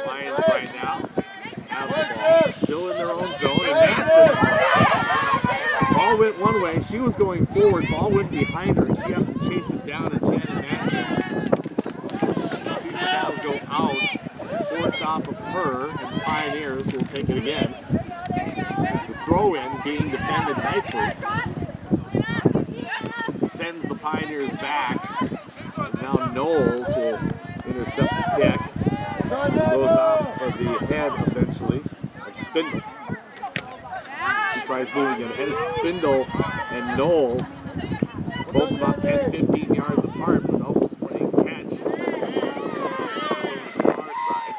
Lions right now have the ball, still in their own zone, and Madsen, ball went one way, she was going forward, ball went behind her, and she has to chase it down, and Shannon Madsen sees the ball go out, forced off of her, and the Pioneers will take it again. The throw-in being defended nicely, sends the Pioneers back, and now Knowles will intercept the kick. Goes off of the head eventually of Spindle. He tries moving it ahead. It's Spindle and Knowles, both about 10-15 yards apart, but almost playing catch. Over to the far side.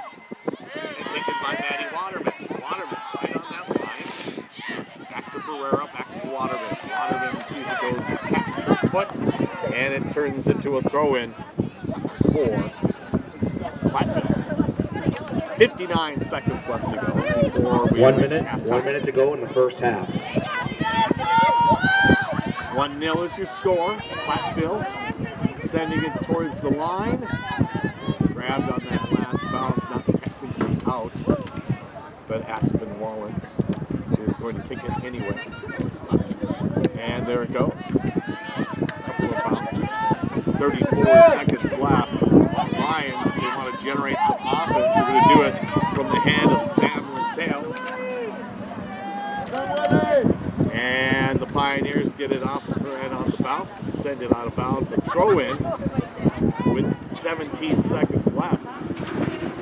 And taken by Maddie Waterman. Waterman right on that line. Back to Ferreira, back to Waterman. Waterman sees it goes past her foot, and it turns into a throw-in for Platteville. 59 seconds left to go. 1 minute to go in the first half. 1-0 is your score. Platteville sending it towards the line. Grabbed on that last bounce, not technically out, but Aspen Wallen is going to kick it anyway. And there it goes. Couple of bounces. 34 seconds left. Lions, they want to generate some offense. They're going to do it from the hand of Sam Littell. And the Pioneers get it off of her head on the bounce and send it out of bounds. A throw in with 17 seconds left.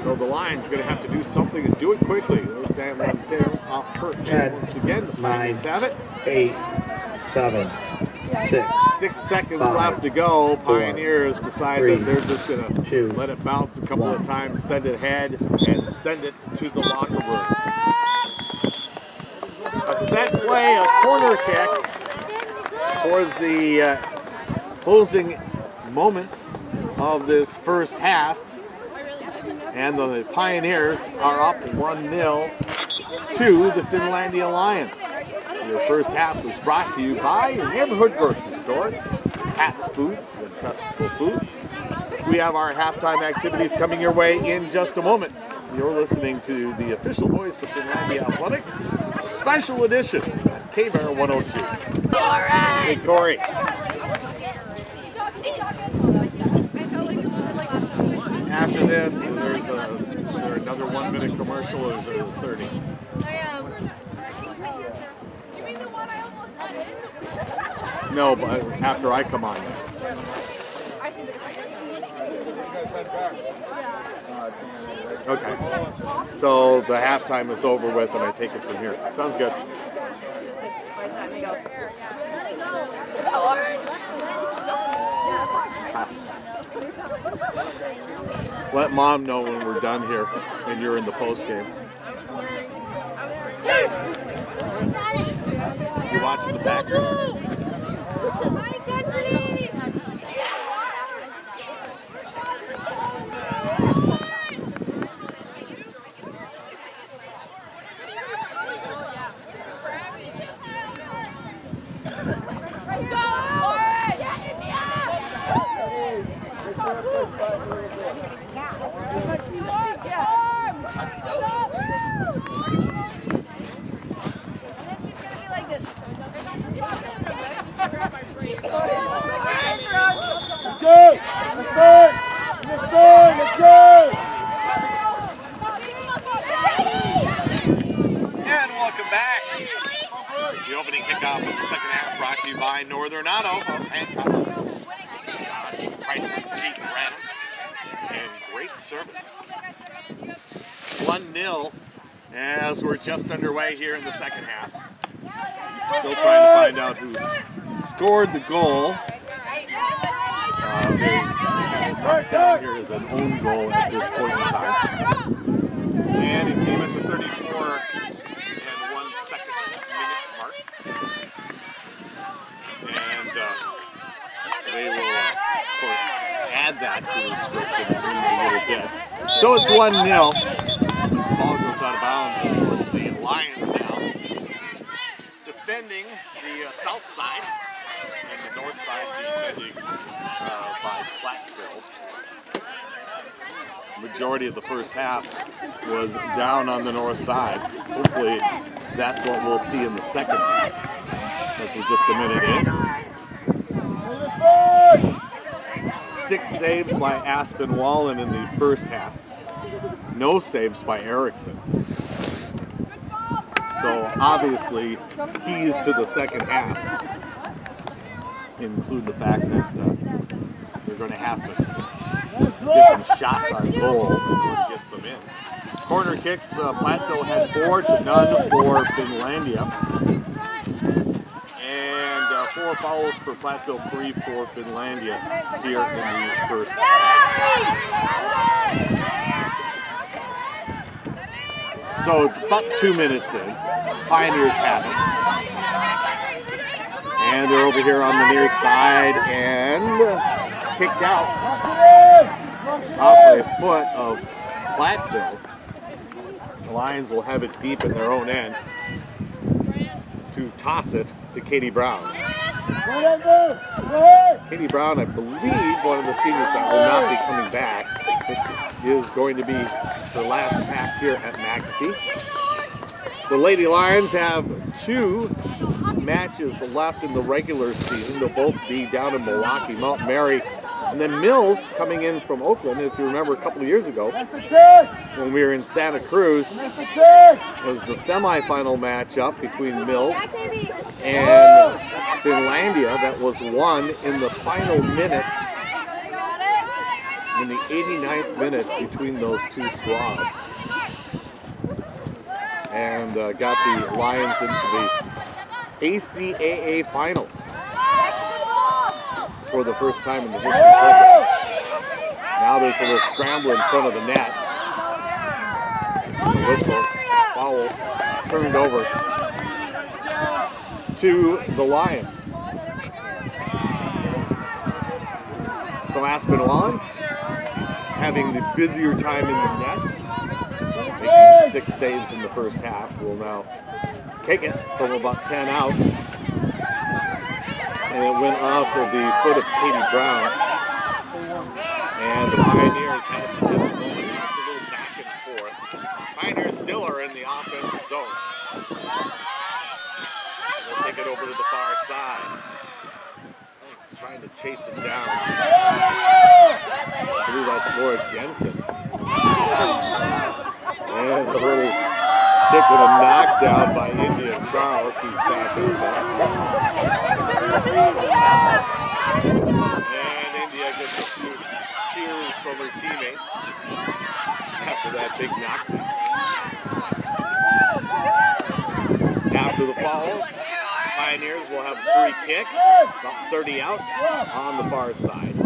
So the Lions are going to have to do something and do it quickly. There's Sam Littell off her head once again. The Pioneers have it. 8, 7, 6. 6 seconds 5, left to go. 4, Pioneers decide 3, that they're just going to 2, let it bounce a couple of 1. times, send it ahead, and send it to the locker rooms. A set play, a corner kick towards the closing moments of this first half. And the Pioneers are up 1-0 to the Finlandia Lions. Your first half was brought to you by your neighborhood grocery store, Pat's Foods and Festival Foods. We have our halftime activities coming your way in just a moment. You're listening to the official voice of Finlandia Athletics, a special edition at KBAR 102. Hey, Corey. After this, there's another 1-minute commercial, or is there 30? No, but after I come on. Okay. So the halftime is over with and I take it from here. Sounds good. Let Mom know when we're done here and you're in the post game. You watching the Packers? The opening kickoff of the second half brought to you by Northern Auto of Hancock, Dodge, Chrysler, Jeep, Ram, and great service. 1-0 as we're just underway here in the second half. Still trying to find out who scored the goal. They have it marked down here as an own goal at this point in time. And it came at the 34 mark. And they will, of course, add that to the description in a little bit. So it's 1-0. This ball goes out of bounds. Of course, the Lions now defending the south side and the north side defending by Platteville. Majority of the first half was down on the north side. Hopefully that's what we'll see in the second half, as we're just a minute in. 6 saves by Aspen Wallen in the first half. No saves by Erickson. So obviously keys to the second half include the fact that they're going to have to get some shots on goal in order to get some in. Corner kicks, Platteville had 4-0 for Finlandia. And 4 fouls for Platteville, 3 for Finlandia here in the first half. So about 2 minutes in, Pioneers have it. And they're over here on the near side and kicked out off a foot of Platteville. The Lions will have it deep in their own end to toss it to Katie Brown. Katie Brown, I believe, one of the seniors that will not be coming back. This is going to be her last pack here at Maxby. The Lady Lions have 2 matches left in the regular season. They'll both be down in Milwaukee, Mount Mary. And then Mills coming in from Oakland, if you remember a couple of years ago, when we were in Santa Cruz, it was the semifinal matchup between Mills and Finlandia that was won in the final minute, in the 89th minute between those 2 squads. And got the Lions into the ACAA finals for the first time in the history of the program. Now there's a little scramble in front of the net. The whistle, foul, turned over to the Lions. So Aspinwall having the busier time in the net, making 6 saves in the first half, will now kick it from about 10 out. And it went off of the foot of Katie Brown. And the Pioneers had just a moment. It's a little back and forth. Pioneers still are in the offensive zone. They'll take it over to the far side. Trying to chase it down. I believe that's Laura Jensen. And a little kick and a knockdown by India Charles. She's back in there. And India gets a few cheers from her teammates after that big knockdown. After the foul, Pioneers will have a free kick, about 30 out on the far side.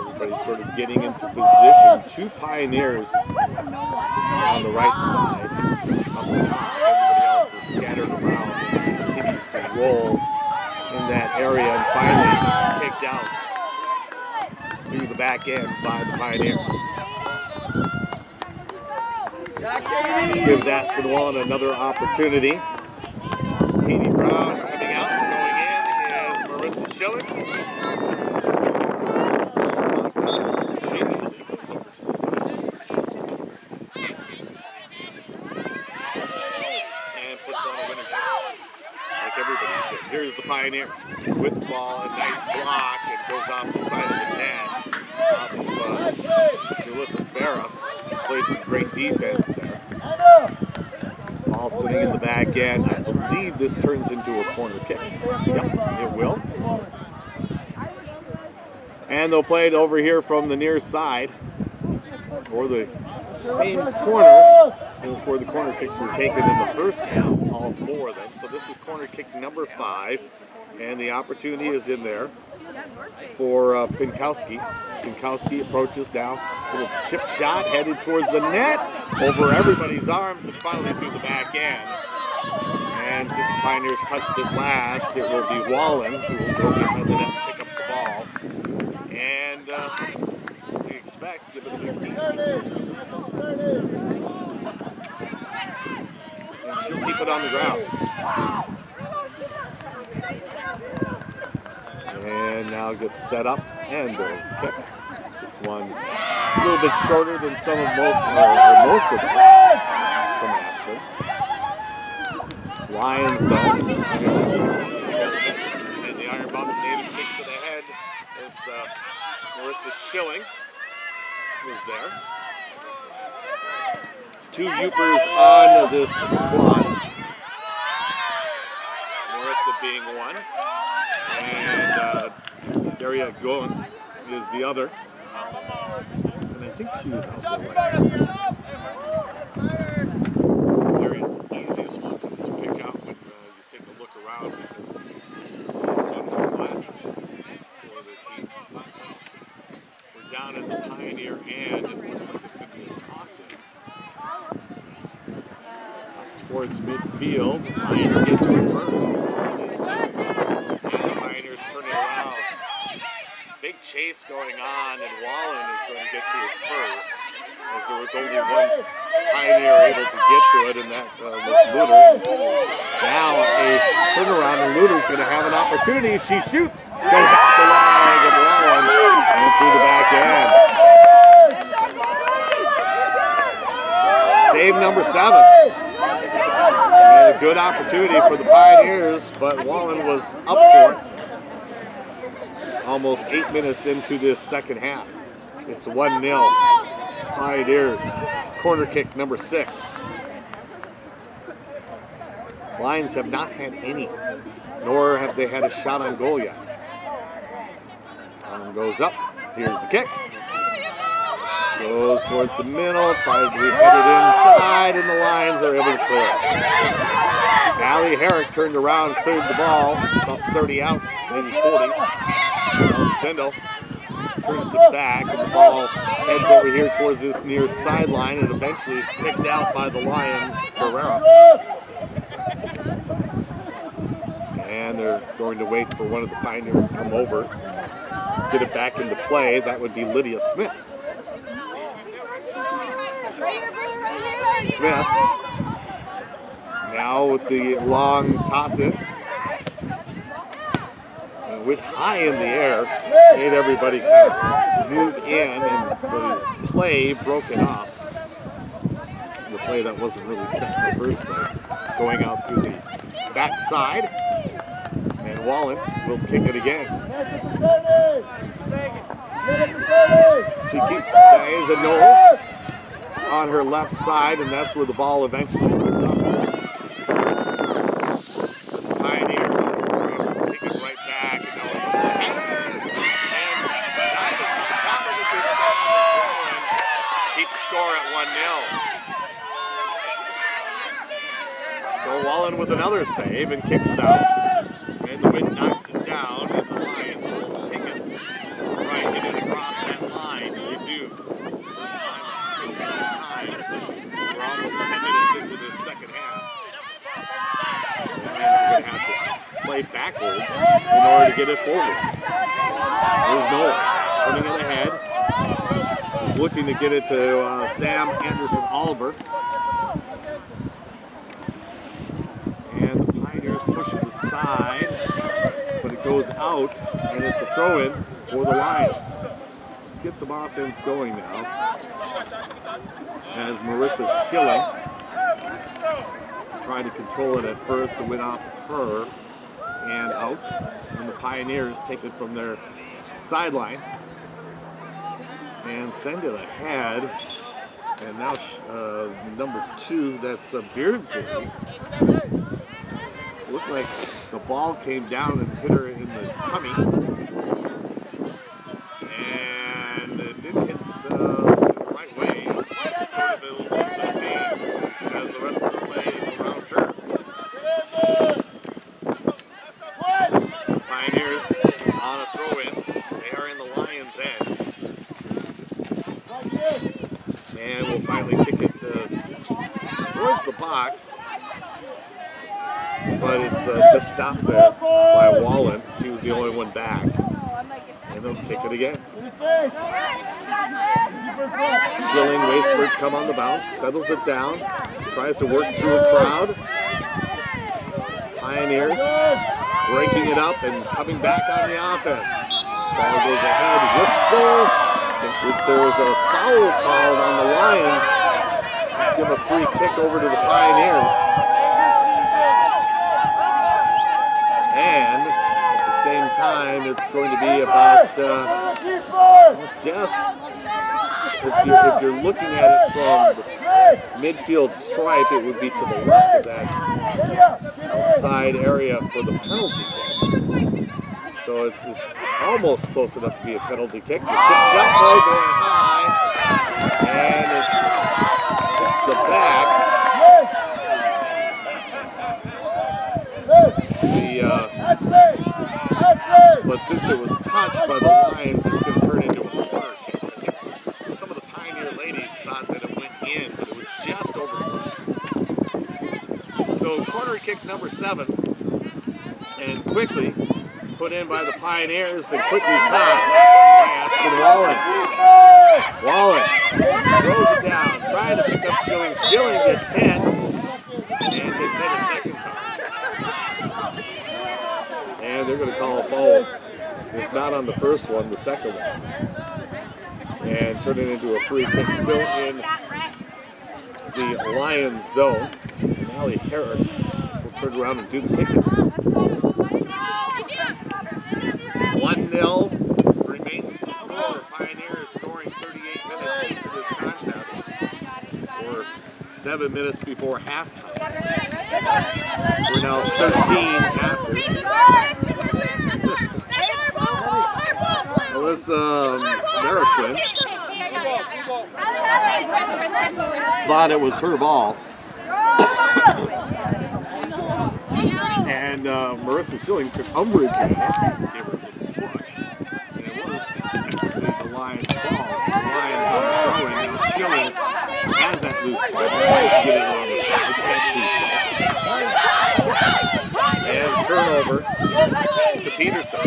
Everybody's sort of getting into position. 2 Pioneers on the right side. Up top, everybody else is scattered around and continues to roll in that area and finally kicked out through the back end by the Pioneers. Gives Aspinwall another opportunity. Katie Brown coming out, going in is Marissa Schilling. She usually goes over to the side. And puts on a winner towel, like everybody should. Here's the Pioneers with the ball, a nice block, and goes off the side of the net. Off of Julissa Farah. Played some great defense there. Ball sitting in the back end. I believe this turns into a corner kick. Yep, it will. And they'll play it over here from the near side, or the same corner as where the corner kicks were taken in the first half, all 4 of them. So this is corner kick number 5, and the opportunity is in there for Pinkowski. Pinkowski approaches down, little chip shot headed towards the net, over everybody's arms, and finally through the back end. And since the Pioneers touched it last, it will be Wallen who will go behind the net and pick up the ball. And we expect, give it a big beat. And she'll keep it on the ground. And now gets set up, and there's the kick. This one a little bit shorter than most of them from Aspen. Lions, though, and the Iron Mountain native kicks it ahead as Marissa Schilling is there. 2 Upers on this squad. Marissa being one, and Daria Goen is the other. And I think she was out there. Daria's the easiest one to pick out when you take a look around, because she's one of the glasses for the team. We're down at the Pioneer end. It looks like it's going to be a toss-in. Towards midfield. Lions get to it first. And the Pioneers turn it around. Big chase going on, and Wallen is going to get to it first. as there was only one Pioneer able to get to it, and that was Luder. Now a turnaround, and Luder's going to have an opportunity. She shoots, goes off the leg of Wallen, and through the back end. Save number 7. And a good opportunity for the Pioneers, but Wallen was up for it. Almost 8 minutes into this second half. It's 1-0. Pioneers. Corner kick number 6. Lions have not had any, nor have they had a shot on goal yet. Arm goes up. Here's the kick. Goes towards the middle, tries to be headed inside, and the Lions are able to clear it. Allie Herrick turned around, cleared the ball, about 30 out, maybe 40. Now Spindle turns it back, and the ball heads over here towards this near sideline, and eventually it's kicked out by the Lions, Herrera. And they're going to wait for one of the Pioneers to come over, get it back into play. That would be Lydia Smith. Smith now with the long toss it. Went high in the air, made everybody kind of move in, and the play broken off. The play that wasn't really set in the first place, going out through the backside, and Wallen will kick it again. She keeps Diana Knowles on her left side, and that's where the ball eventually comes up. But the Pioneers take it right back, and now the headers, and diving on top of it this time is Wallen. Keep the score at 1-0. So Wallen with another save and kicks it out, and the wind knocks it down, and the Lions will take it, try and get it across that line. They do. We're almost 10 minutes into this second half. The Lions are going to have to play backwards in order to get it forwards. There's Noel putting it ahead. Looking to get it to Sam Anderson-Oliver. And the Pioneers push it aside, but it goes out, and it's a throw-in for the Lions. Let's get some offense going now. As Marissa Schilling tried to control it at first and went off of her and out. And the Pioneers take it from their sidelines and send it ahead. And now number 2, that's Beardsley. Looked like the ball came down and hit her in the tummy. And it didn't hit the right way. Sort of a little bit of pain as the rest of the play is around her. Pioneers on a throw-in. They are in the Lions' end. And we'll finally kick it towards the box. But it's just stopped there by Wallen. She was the only one back. And they'll kick it again. Schilling waits for it to come on the bounce, settles it down, tries to work through a crowd. Pioneers breaking it up and coming back on the offense. Ball goes ahead, whistle. If there was a foul called on the Lions, give a free kick over to the Pioneers. And at the same time, it's going to be about Jess. If you're looking at it from the midfield stripe, it would be to the left of that outside area for the penalty kick. So it's almost close enough to be a penalty kick. The chip shot play going high, and it hits the back. But since it was touched by the Lions, it's going to turn into a corner kick. Some of the Pioneer ladies thought that it went in, but it was just over the crossbar. So corner kick number 7, and quickly put in by the Pioneers and quickly caught by Aspen Wallen. Wallen throws it down, trying to pick up Schilling. Schilling gets hit and gets hit a second time. And they're going to call a foul. If not on the first one, the second one. And turn it into a free kick, still in the Lions zone. And Allie Herrick will turn around and do the kicking. 1-0 remains the score. Pioneers scoring 38 minutes into this contest, or 7 minutes before halftime. We're now 13 after. Alyssa Merrickman thought it was her ball. And Marissa Schilling took umbrage at it. Gave her a little push. And it was actually the Lions' ball. The Lions are throwing. Now Schilling has that loose ball. Getting on the side. Can't do so. And turnover to Peterson.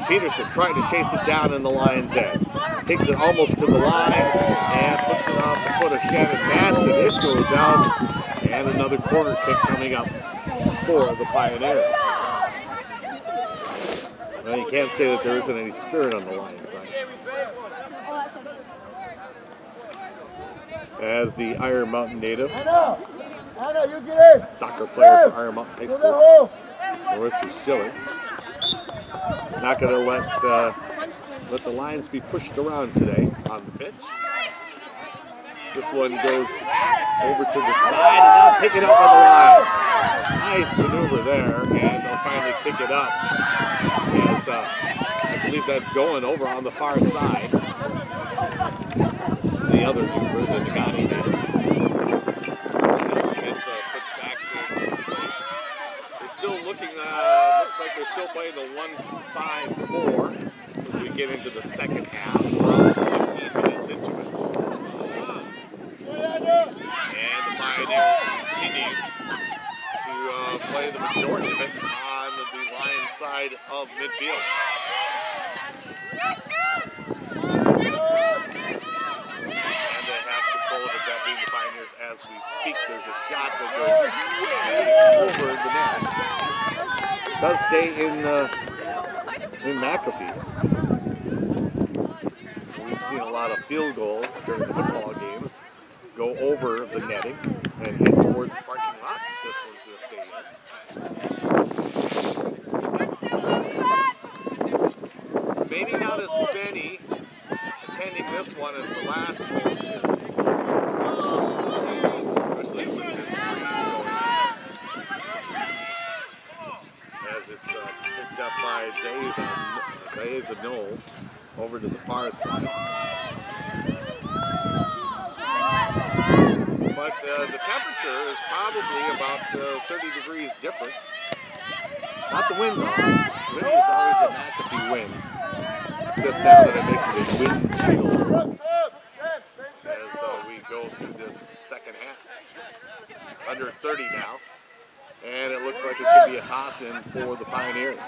Peterson trying to chase it down in the Lions' end. Takes it almost to the line and puts it off the foot of Shannon Madsen. It goes out. And another corner kick coming up for the Pioneers. Well, you can't say that there isn't any spirit on the Lions side. As the Iron Mountain native, soccer player for Iron Mountain High School, Marissa Schilling, not going to let the Lions be pushed around today on the pitch. This one goes over to the side and now take it up by the Lions. Nice maneuver there, and they'll finally pick it up. As I believe that's going over on the far side. The other maneuver, the Nagani native. It's put back to place. They're still looking, looks like they're still playing the 1-5-4 when we get into the second half. We're almost 15 minutes into it. And the Pioneers continue to play the majority of it on the Lions side of midfield. And they have control of it, that being the Pioneers as we speak. There's a shot that goes over the net. It does stay in McAfee. We've seen a lot of field goals during the football games go over the netting and head towards the parking lot. This one's going to stay in. Maybe not as many attending this one as the last home series, especially with this breeze going on, as it's picked up by Days of Knowles over to the far side. But the temperature is probably about 30 degrees different. Not the wind though. The wind is always a McAfee wind. It's just now that it makes it wind chill. As we go through this second half. Under 30 now. And it looks like it's going to be a toss-in for the Pioneers.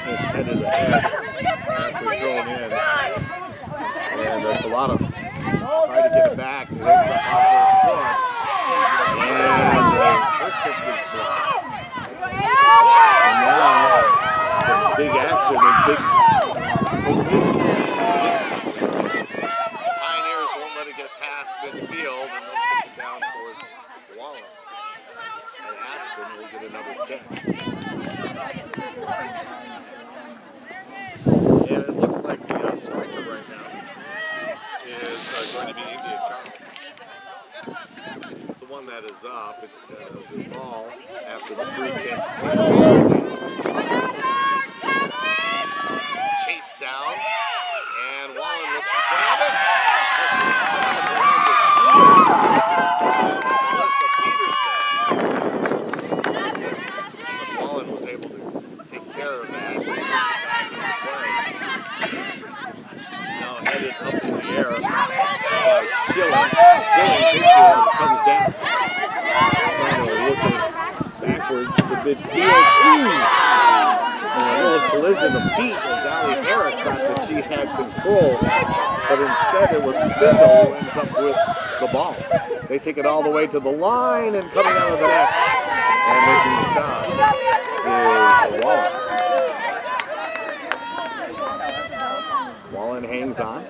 It's headed ahead after thrown in. And Galata try to get it back. It ends up off her foot. And her kick was blocked. And now, some big action and big Pioneers won't let it get past midfield, and they'll kick it down towards Wallen. And Aspen will get another kick. And it looks like the striker right now is going to be India Charles. It's the one that is up. The ball after the free kick. Chased down. And Wallen looks to grab it. Has to grab it around the shoulders. Melissa Peterson. Wallen was able to take care of that. Now headed up in the air. Schilling takes it as it comes down. Finally looking backwards to midfield. A little collision of feet as Allie Herrick thought that she had control, but instead it was Spindle who ends up with the ball. They take it all the way to the line, and coming out of the net and making the stop is Wallen. Wallen hangs on.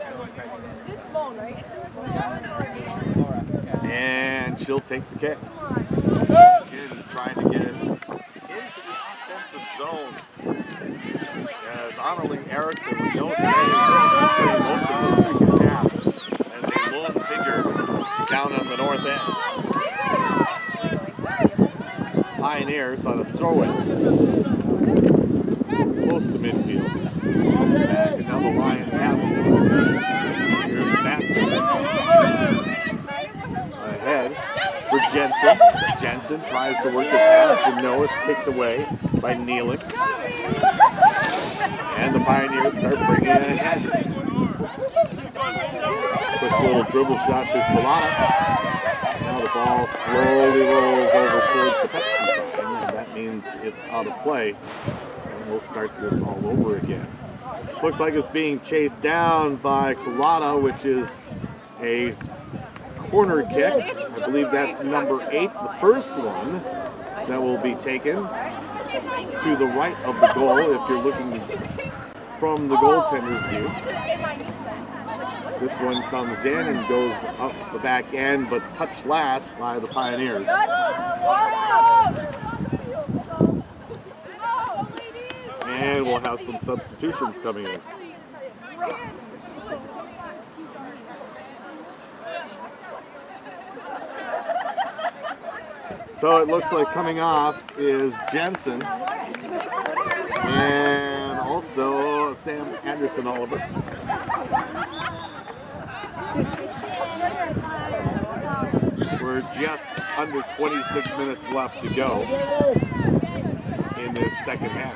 And she'll take the kick. Again, trying to get it into the offensive zone. As Annalie Erickson, with no saves, has been playing most of the second half as a lone figure down on the north end. Pioneers on a throw-in. Close to midfield. And now the Lions have it. Here's Matson. Ahead for Jensen. Jensen tries to work the pass, but no, it's kicked away by Nealon. And the Pioneers start bringing it ahead. Quick little dribble shot to Kalana. Now the ball slowly rolls over towards the Pepsi side, and that means it's out of play. And we'll start this all over again. Looks like it's being chased down by Kalana, which is a corner kick. I believe that's number 8, the first one that will be taken to the right of the goal if you're looking from the goaltender's view. This one comes in and goes up the back end, but touched last by the Pioneers. And we'll have some substitutions coming in. So it looks like coming off is Jensen and also Sam Anderson Oliver. We're just under 26 minutes left to go in this second half.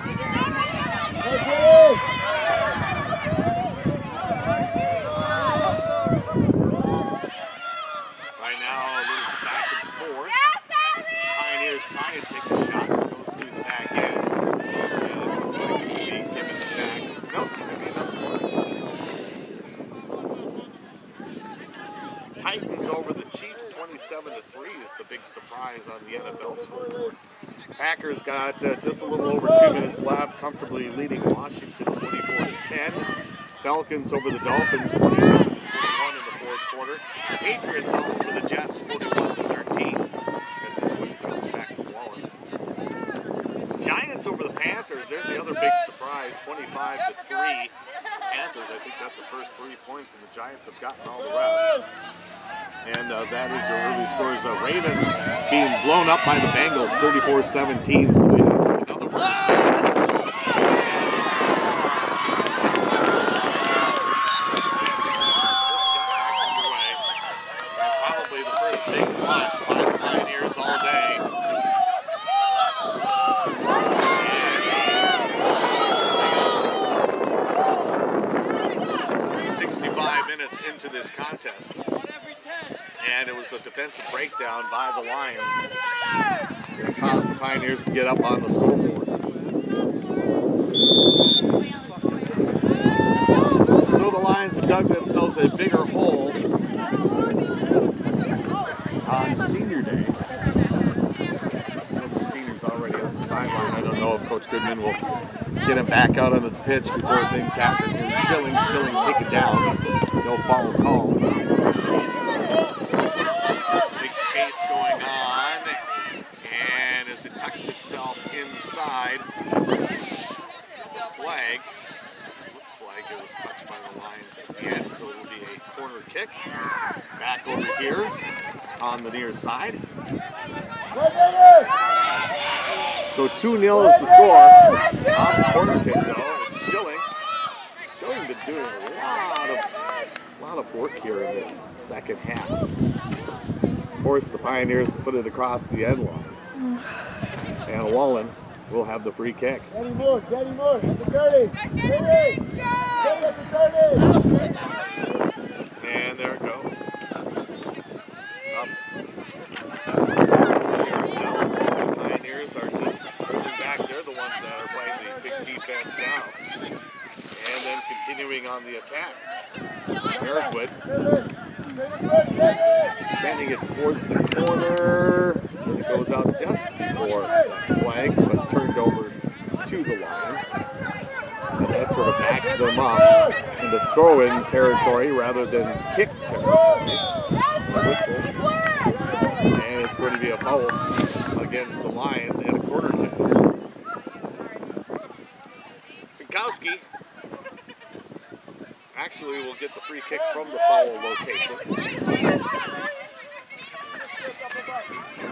Right now, a little back and forth. Pioneers try and take a shot. It goes through the back end. And it looks like it's going to be given back. Nope, it's going to be another one. Titans over the Chiefs, 27-3 is the big surprise on the NFL scoreboard. Packers got just a little over 2 minutes left, comfortably leading Washington 24-10. Falcons over the Dolphins 27-21 in the fourth quarter. Patriots all over the Jets 41-13 as this one comes back to Wallen. Giants over the Panthers. There's the other big surprise, 25-3. Panthers, I think, got the first 3 points, and the Giants have gotten all the rest. And that is your early scores. Ravens being blown up by the Bengals, 34-17. So there's another one. Probably the first big loss by the Pioneers all day. 65 minutes into this contest. And it was a defensive breakdown by the Lions that caused the Pioneers to get up on the scoreboard. So the Lions have dug themselves a bigger hole on Senior Day. Some of the seniors already on the sideline. I don't know if Coach Goodman will get him back out onto the pitch before things happen. Here's Schilling, take it down. No foul call. Chase going on, and as it tucks itself inside the flag, looks like it was touched by the Lions at the end, so it'll be a corner kick. Back over here on the near side. So 2-0 is the score. On the corner kick though, it's Schilling. Schilling been doing a lot of work here in this second half. Forced the Pioneers to put it across the end line. And Wallen will have the free kick. Daddy Moore, at the 30. Daddy at the 30. And there it goes. Up. The Pioneers are just holding back. They're the ones that are playing the big defense now. And then continuing on the attack. Merrickwood sending it towards the corner. It goes out just before that flag, but turned over to the Lions. And that sort of backs them up into throw-in territory rather than kick territory. And it's going to be a foul against the Lions and a corner kick. Pinkowski actually will get the free kick from the foul location.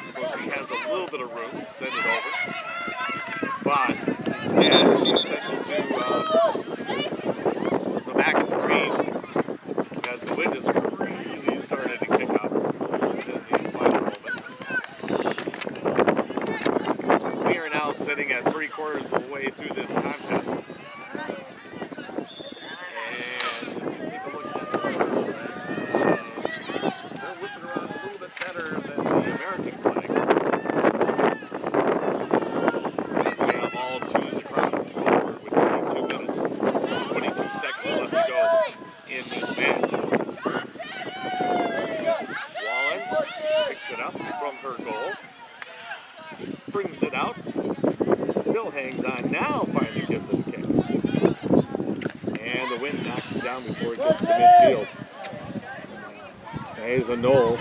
So she has a little bit of room to send it over. But instead, she sent it to the back screen as the wind is really started to kick up in these final moments. We are now sitting at 3/4 of the way through this contest. Brings it out, still hangs on, now finally gives it a kick. And the wind knocks it down before it gets to midfield. There's a Knowles.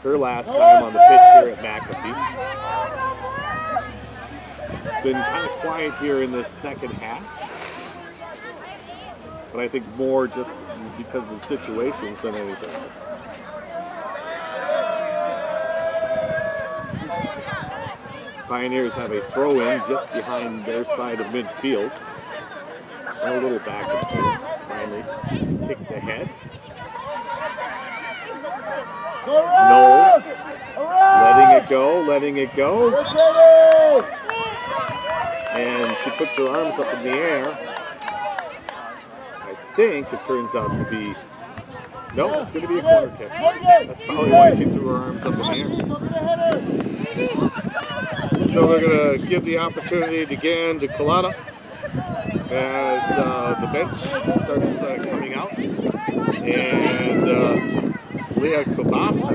Her last time on the pitch here at McAfee. Been kind of quiet here in this second half. But I think more just because of the situations than anything else. Pioneers have a throw-in just behind their side of midfield. And a little back and forth. Finally kicked ahead. Knowles letting it go. And she puts her arms up in the air. I think it turns out to be, no, it's going to be a corner kick. That's probably why she threw her arms up in the air. So they're going to give the opportunity again to Collada as the bench starts coming out. And Leah Kubasta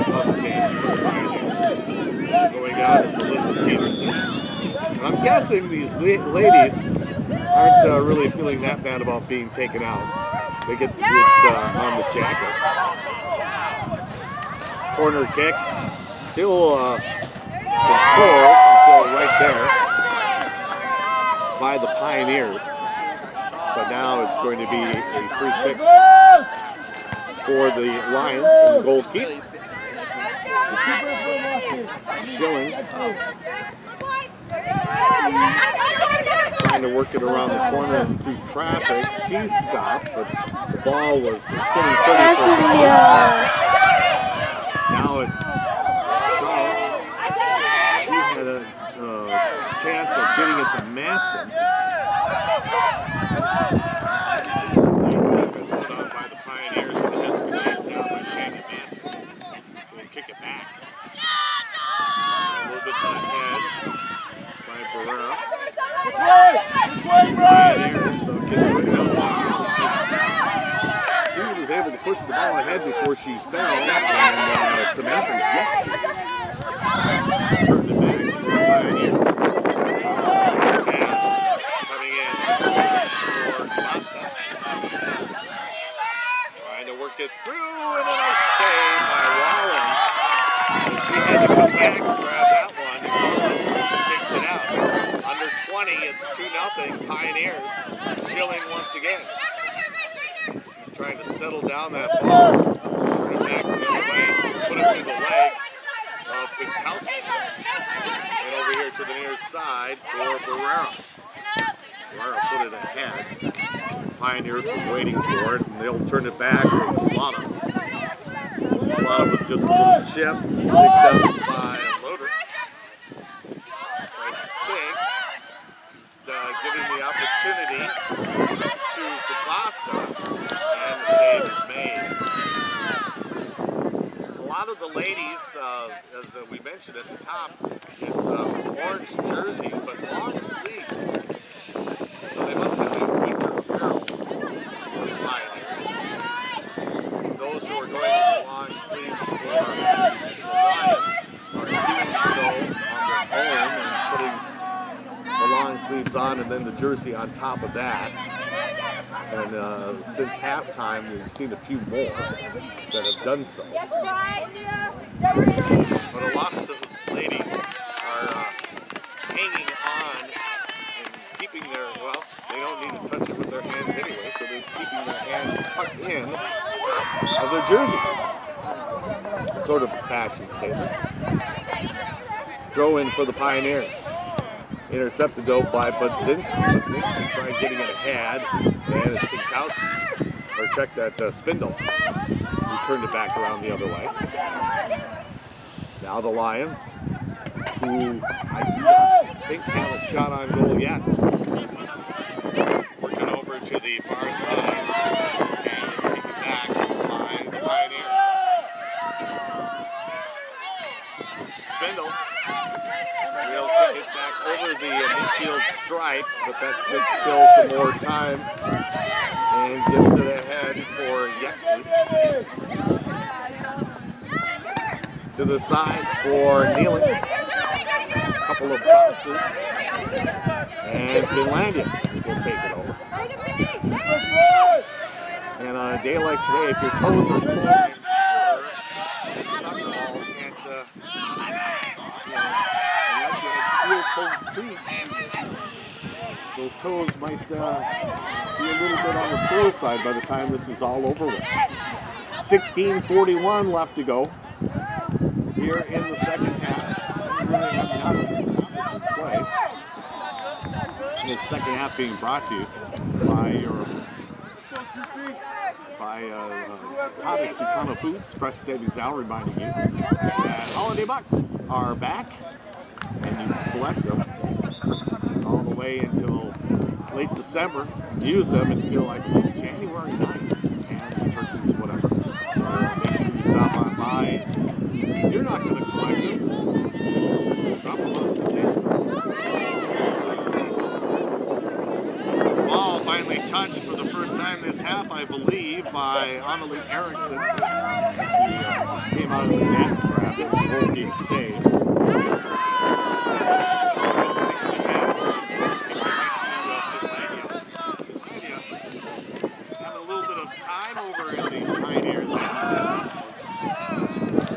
comes in for the Pioneers. Going out is Alyssa Peterson. And I'm guessing these ladies aren't really feeling that bad about being taken out. They get on the jacket. Corner kick. Still controlled until right there by the Pioneers. But now it's going to be a free kick for the Lions and goal keep. Schilling trying to work it around the corner into traffic. She stopped, but the ball was sitting pretty for now it's had a chance of getting it to Matson. Nice defense put on by the Pioneers, and it has to be chased down by Shannon Matson. We'll kick it back. A little bit ahead by Barrera. Pioneers, so getting rid of it. She was able to push the ball ahead before she fell, and Samantha gets it. Turned it back for the Pioneers. Pass coming in for Costa. Trying to work it through, and a nice save by Rollins. So she had to come back and grab that one, and Rollins kicks it out. Under 20, it's 2-0 Pioneers. Schilling once again. She's trying to settle down that ball. Turn it back the other way. Put it through the legs of Pinkowski. And over here to the near side for Barrera. Barrera put it ahead. Pioneers are waiting for it, and they'll turn it back for Collada. Collada with just a little chip, picked up by Loader. I think it's giving the opportunity to Costa, and the save is made. A lot of the ladies, as we mentioned at the top, it's orange jerseys, but long sleeves. So they must sleeves on and then the jersey on top of that. And since halftime, we've seen a few more that have done so. But a lot of those ladies are hanging on and keeping their, well, they don't need to touch it with their hands anyway, so they're keeping their hands tucked in of their jerseys. Sort of a fashion statement. Throw in for the Pioneers. Intercepted though by Budzinski. Budzinski tried getting it ahead, and it's Binkowski. Or check that Spindle, who turned it back around the other way. Now the Lions, who I don't think have a shot on goal yet. Working over to the far side, and it's taken back by the Pioneers. Spindle will kick it back over the midfield stripe, but that's just to kill some more time, and gives it ahead for Yexley. To the side for Nealon. A couple of bounces, and Finlandia will take it over. And on a day like today, if your toes are cold, I'm sure soccer ball can't, unless you had steel-toed cleats, those toes might be a little bit on the sore side by the time this is all over with. 16:41 left to go here in the second half. Really have not had the stoppage of play. And the second half being brought to you by Todix and Kano Foods, Fresh Savings Now, reminding you that holiday bucks are back, and you can collect them all the way until late December. Use them until I believe January 9th. Hams, turkeys, whatever. So make sure you stop on by. If you're not going to collect them, drop them off at the station. Ball finally touched for the first time this half, I believe, by Annalie Erickson. She came out of the net and grabbed it, and won't be a save. Having a little bit of time over in the Pioneers end.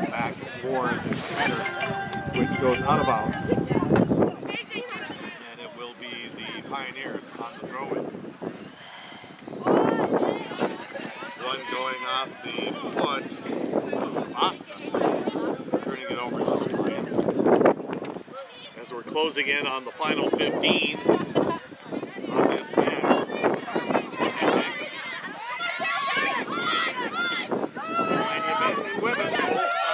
Back and forth and header, which goes out of bounds. And it will be the Pioneers on the throw-in. One going off the foot of Basta, turning it over to the Lions. As we're closing in on the final 15 of this match. Men and women both on the road for the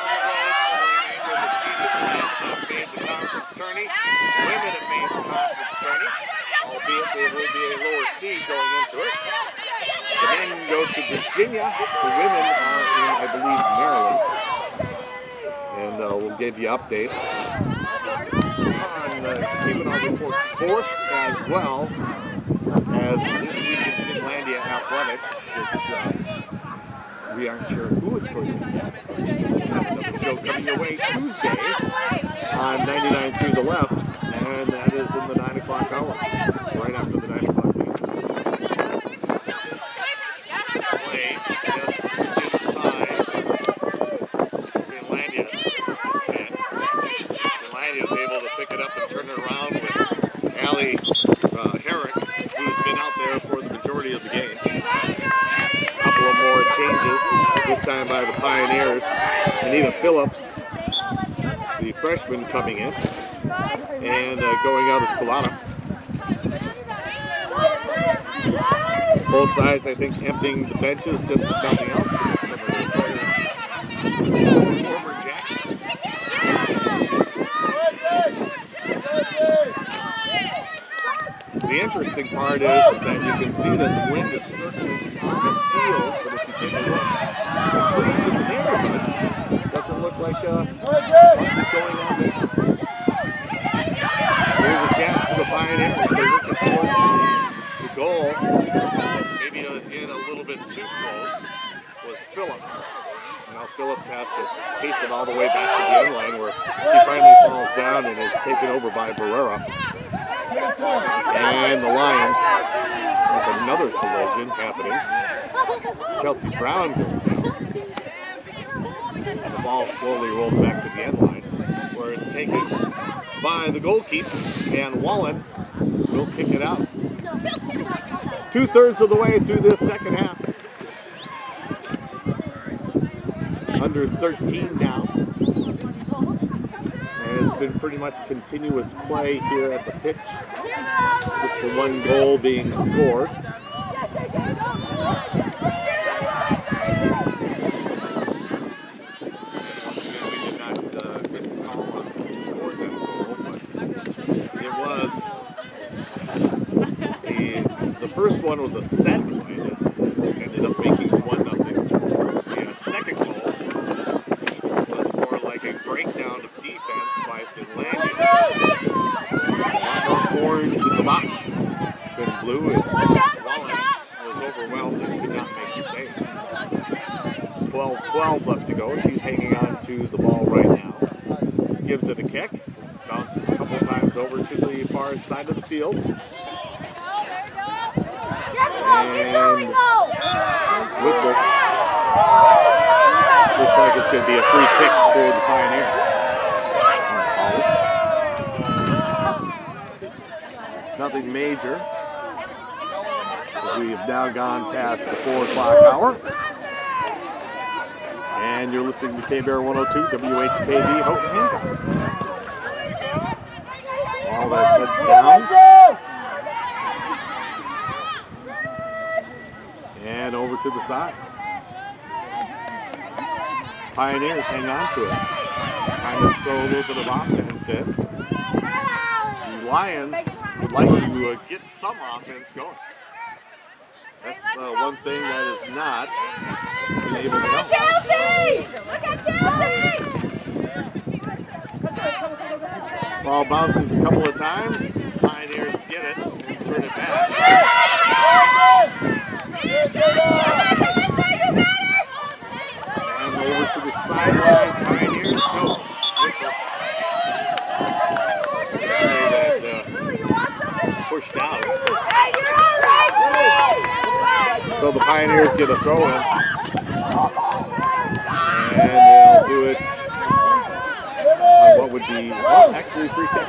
remainder of the season. Men have made the conference tourney. Women have made the conference tourney, albeit there will be a lower seed going into it. The men go to Virginia. The women are in, I believe, Maryland. And we'll give you updates on keeping on Fort Sports, as well as this week in Finlandia Athletics, which we aren't sure who it's going to be. Another show coming your way Tuesday on 99.3 The Left, and that is in the 9 o'clock hour, right after the 9 o'clock news. Play just inside Finlandia. Finlandia is able to pick it up and turn it around with Allie Herrick, who's been out there for the majority of the game. More changes, this time by the Pioneers. Anita Phillips, the freshman, coming in, and going out is Colada. Both sides, I think, emptying the benches just if nothing else to get some of their players former Jackets. The interesting part is that you can see that the wind is circling on the field, but if you take a look, the trees in the neighborhood, it doesn't look like much is going on there. There's a chance for the Pioneers. They're looking towards the goal. Maybe in a little bit too close was Phillips. Now Phillips has to chase it all the way back to the end line, where she finally falls down and it's taken over by Barrera. And the Lions with another collision happening. Chelsea Brown goes down. The ball slowly rolls back to the end line, where it's taken by the goalkeeper, and Wallen will kick it out. 2/3 of the way through this second half. Under 13 now. And it's been pretty much continuous play here at the pitch, with the one goal being scored. The first one was a set play that ended up making 1-0. The second goal was more like a breakdown of defense by Finlandia. Orange in the box, been blue, and Wallen was overwhelmed and could not make the save. 12-12 left to go. She's hanging on to the ball right now. Gives it a kick, bounces a couple times over to the far side of the field. And whistle. Looks like it's going to be a free kick for the Pioneers. Nothing major, as we have now gone past the 4 o'clock hour. And you're listening to K-Bear 102, WHKD, Houghton Hancock. All that heads down. And over to the side. Pioneers hang on to it. Kind of throw a little bit of offense in. The Lions would like to get some offense going. That's one thing that is not been able to help. Ball bounces a couple of times. Pioneers get it and turn it back. And over to the sidelines, Pioneers. No, whistle. Say that pushed out. So the Pioneers get a throw in. And they'll do it on what would be, well, actually free kick.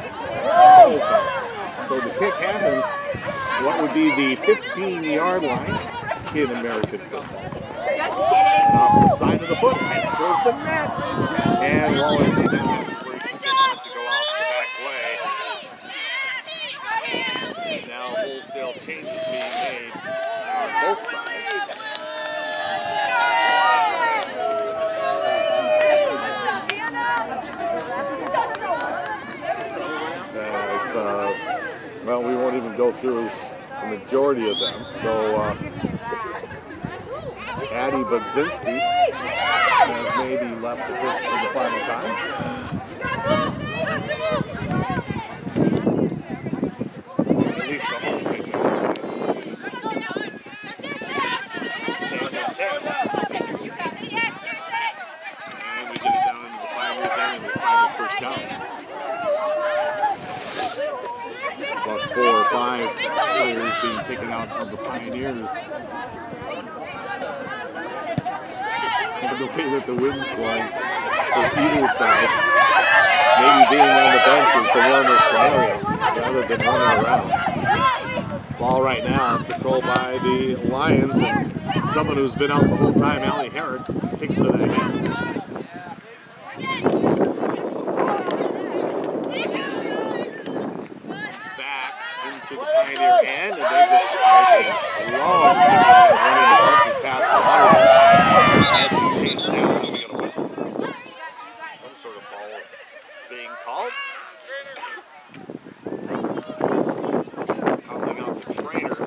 So the kick happens, what would be the 15-yard line in American football. And off the side of the foot, heads towards the net. And Wallen did that where she just lets it go off the back way. And now wholesale changes being made on both sides. Well, we won't even go through the majority of them, though Addie Budzinski has maybe left the pitch for the final time. At least the home pitch, I should say. And we get it down into the Pioneers' end, and the final push down. About 4 or 5 players being taken out of the Pioneers. And the way that the wind's blowing for either side, maybe being on the bench is the warmer scenario rather than running around. Ball right now controlled by the Lions, and someone who's been out the whole time, Allie Herrick, kicks it ahead. To the Pioneer end, and they're just making a long running the bounces past the water and chased down, and we got a whistle. Some sort of ball being called. Calling out the trainer.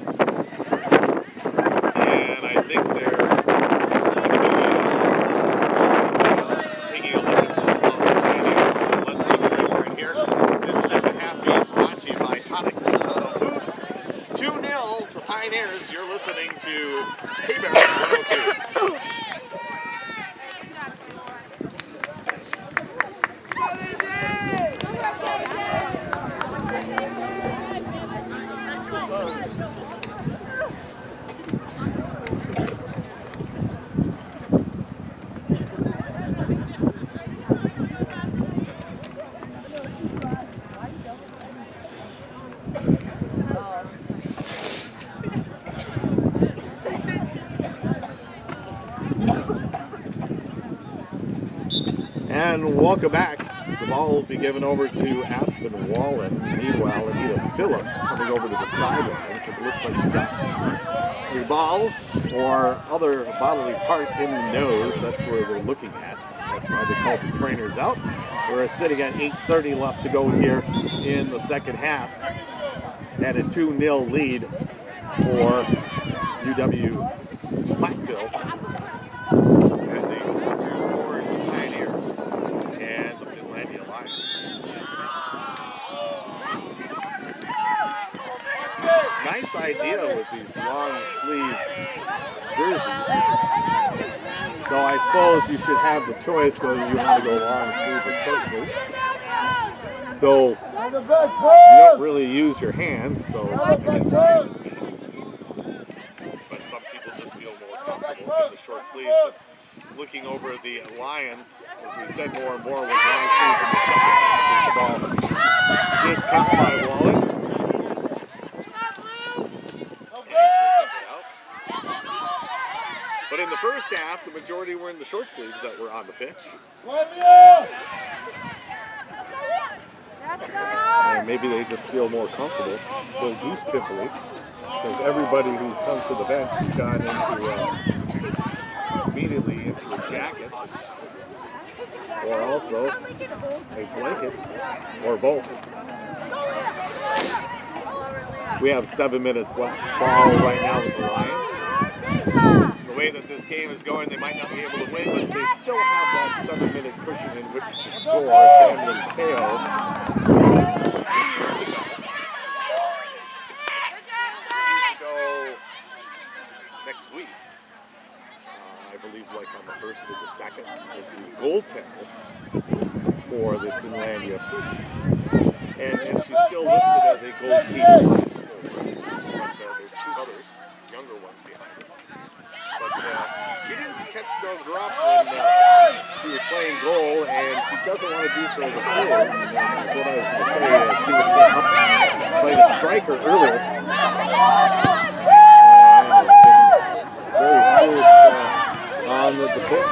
And I think they're taking a look at the Pioneers. So let's take a break right here. This second half being brought to you by Tonics and Foods. 2-0, the Pioneers. You're listening to K-Bear 102. And welcome back. The ball will be given over to Aspen Wallen. Meanwhile, Anita Phillips coming over to the sidelines. It looks like she got the ball or other bodily part in the nose. That's where they're looking at. That's why they called the trainers out. We're sitting at 8:30 left to go here in the second half. At a 2-0 lead for UW Platteville. And the Hunters Orange Pioneers and the Finlandia Lions. Nice idea with these long sleeve jerseys. Though I suppose you should have the choice whether you want to go long sleeve or short sleeve. Though you don't really use your hands, so I guess that should be. But some people just feel more comfortable in the short sleeves. And looking over the Lions, as we said more and more with long sleeves in the second half, the ball is caught by Wallen. But in the first half, the majority were in the short sleeves that were on the pitch. And maybe they just feel more comfortable. Go Goose Tripoli, because everybody who's come to the bench has gone into immediately into a jacket, or also a blanket, or both. We have 7 minutes left. Ball right now with the Lions. The way that this game is going, they might not be able to win, but they still have that 7-minute cushion in which to score. Sam and Teo 2 years ago. Next week, I believe, like on the 1st or the 2nd, is the goaltender for the Finlandia. And she's still listed as a goalkeeper. But there's 2 others, younger ones behind her. But she didn't catch no drop when she was playing goal, and she doesn't want to do so as a forward. That's what I was going to say. She was up playing a striker earlier. Very serious on the pitch.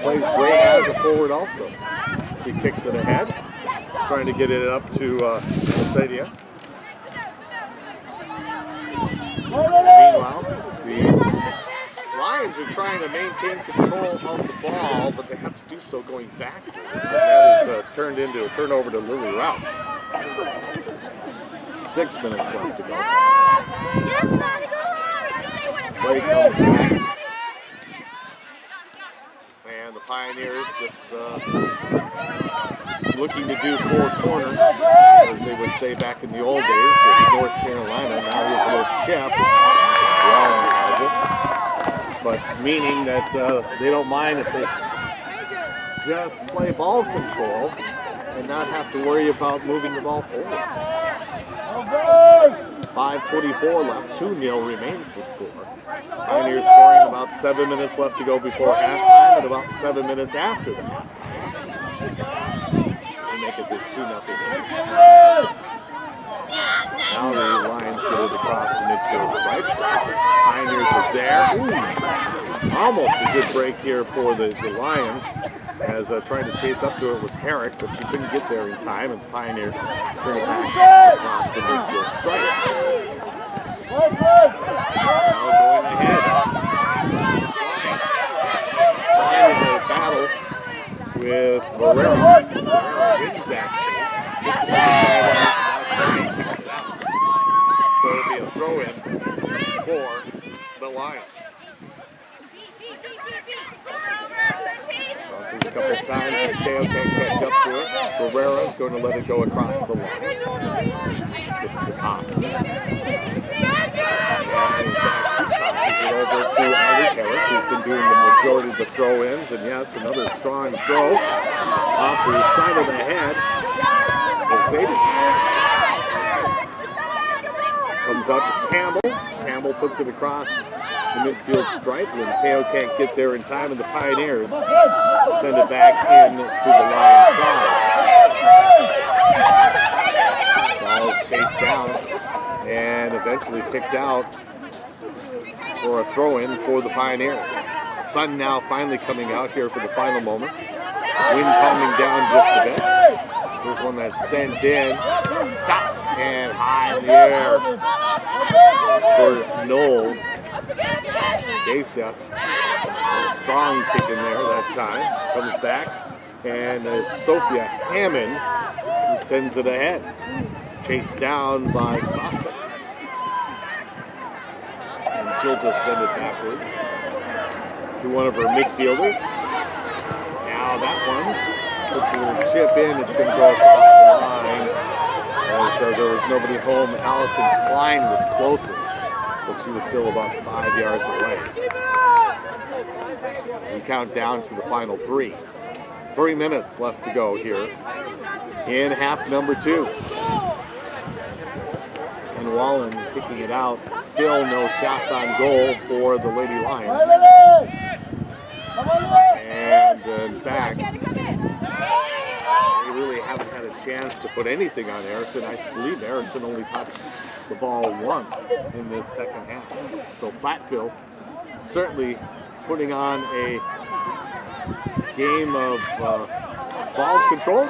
Plays great as a forward also. She kicks it ahead, trying to get it up to Sadia. Meanwhile, the Lions are trying to maintain control of the ball, but they have to do so going backwards. And that is turned into a turnover to Lily Rauch. 6 minutes left to go. Play comes back. And the Pioneers just looking to do 4 corner, as they would say back in the old days with North Carolina. Now here's a little chip. Wallen has it. But meaning that they don't mind if they just play ball control and not have to worry about moving the ball forward. 5:24 left, 2-0 remains the score. Pioneers scoring about 7 minutes left to go before halftime and about 7 minutes after the halftime. They make it this 2-0 game. Now the Lions get it across the midfield stripe. Pioneers are there. Ooh, almost a good break here for the Lions, as trying to chase up to it was Herrick, but she couldn't get there in time, and the Pioneers bring it back across the midfield stripe. Now going ahead. Flying in a battle with Barrera. Barrera wins that chase. Gets it outside, kicks it out. So it'll be a throw-in for the Lions. Bounces a couple of times, Mateo can't catch up to it. Barrera's going to let it go across the line. Gets the toss. And in fact, she tosses it over to Ali Herrick, who's been doing the majority of the throw-ins. And yes, another strong throw off the side of the head. Comes up to Campbell. Campbell puts it across the midfield stripe. And Teo can't get there in time, and the Pioneers send it back in to the Lions side. Ball is chased down and eventually kicked out for a throw-in for the Pioneers. Sun now finally coming out here for the final moments. Wind calming down just a bit. Here's one that's sent in, stopped, and high in the air for Knowles. Desa, a strong kick in there that time, comes back, and it's Sophia Hammond who sends it ahead. Chased down by Costa. And she'll just send it backwards to one of her midfielders. Now that one puts a little chip in. It's going to go across the line. So there was nobody home. Allison Klein was closest, but she was still about 5 yards away. So we count down to the final 3. 3 minutes left to go here in half number 2. And Wallen kicking it out. Still no shots on goal for the Lady Lions. And in fact, they really haven't had a chance to put anything on Erickson. I believe Erickson only touched the ball once in this second half. So Platteville certainly putting on a game of ball control,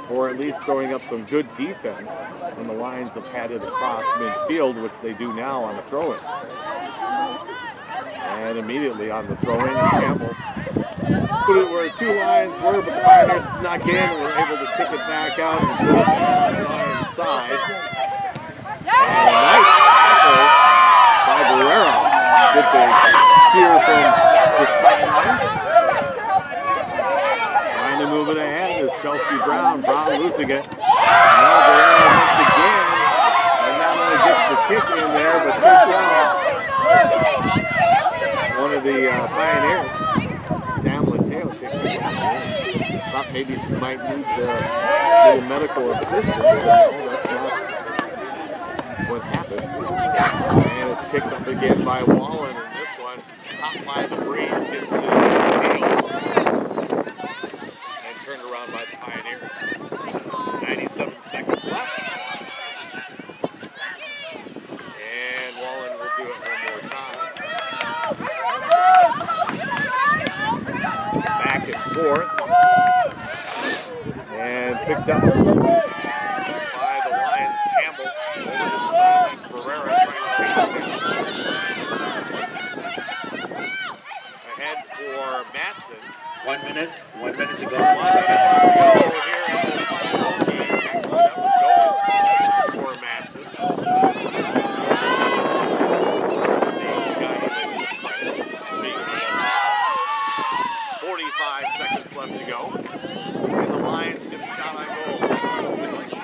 or at least throwing up some good defense when the Lions have had it across midfield, which they do now on the throw-in. And immediately on the throw-in, Campbell put it where 2 Lions were, but the Pioneers snuck in and were able to kick it back out and put it on the Lions side. And a nice tackle by Barrera. Gets a cheer from the sideline. Trying to move it ahead is Chelsea Brown. Brown losing it. Now Barrera once again. And not only gets the kick in there, but takes out one of the Pioneers. Sam Lateo takes it down. Thought maybe she might need a little medical assistance, but no, that's not what happened. And it's kicked up again by Wallen, and this one, top by the breeze, gets to the field and turned around by the Pioneers. 97 seconds left. And Wallen will do it one more time. Back and forth. And picked up by the Lions. Campbell over to the sidelines. Barrera trying to chase it down. Ahead for Matson. 1 minute to go. 1 minute to go here in this final game. Actually, that was going for Matson. They've got it, ladies and gentlemen. 45 seconds left to go. And the Lions get a shot on goal.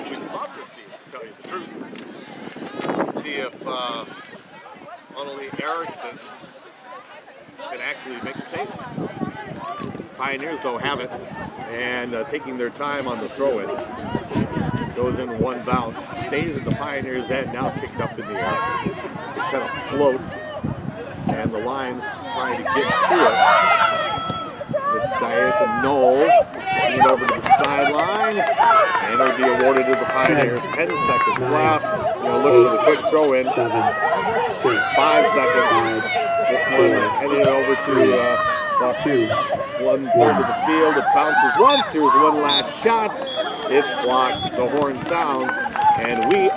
We'd love to see it, to tell you the truth. See if Annalie Erickson can actually make a save. Pioneers don't have it, and taking their time on the throw-in. Goes in one bounce, stays at the Pioneers' end, now kicked up in the air. Just kind of floats, and the Lions trying to get to it. It's Diasa Knowles, bringing it over to the sideline, and it'll be awarded to the Pioneers. 10 seconds left. Look for the quick throw-in. 5 seconds. This one heading over to one third of the field. It bounces once. Here's one last shot. It's blocked. The horn sounds, and we are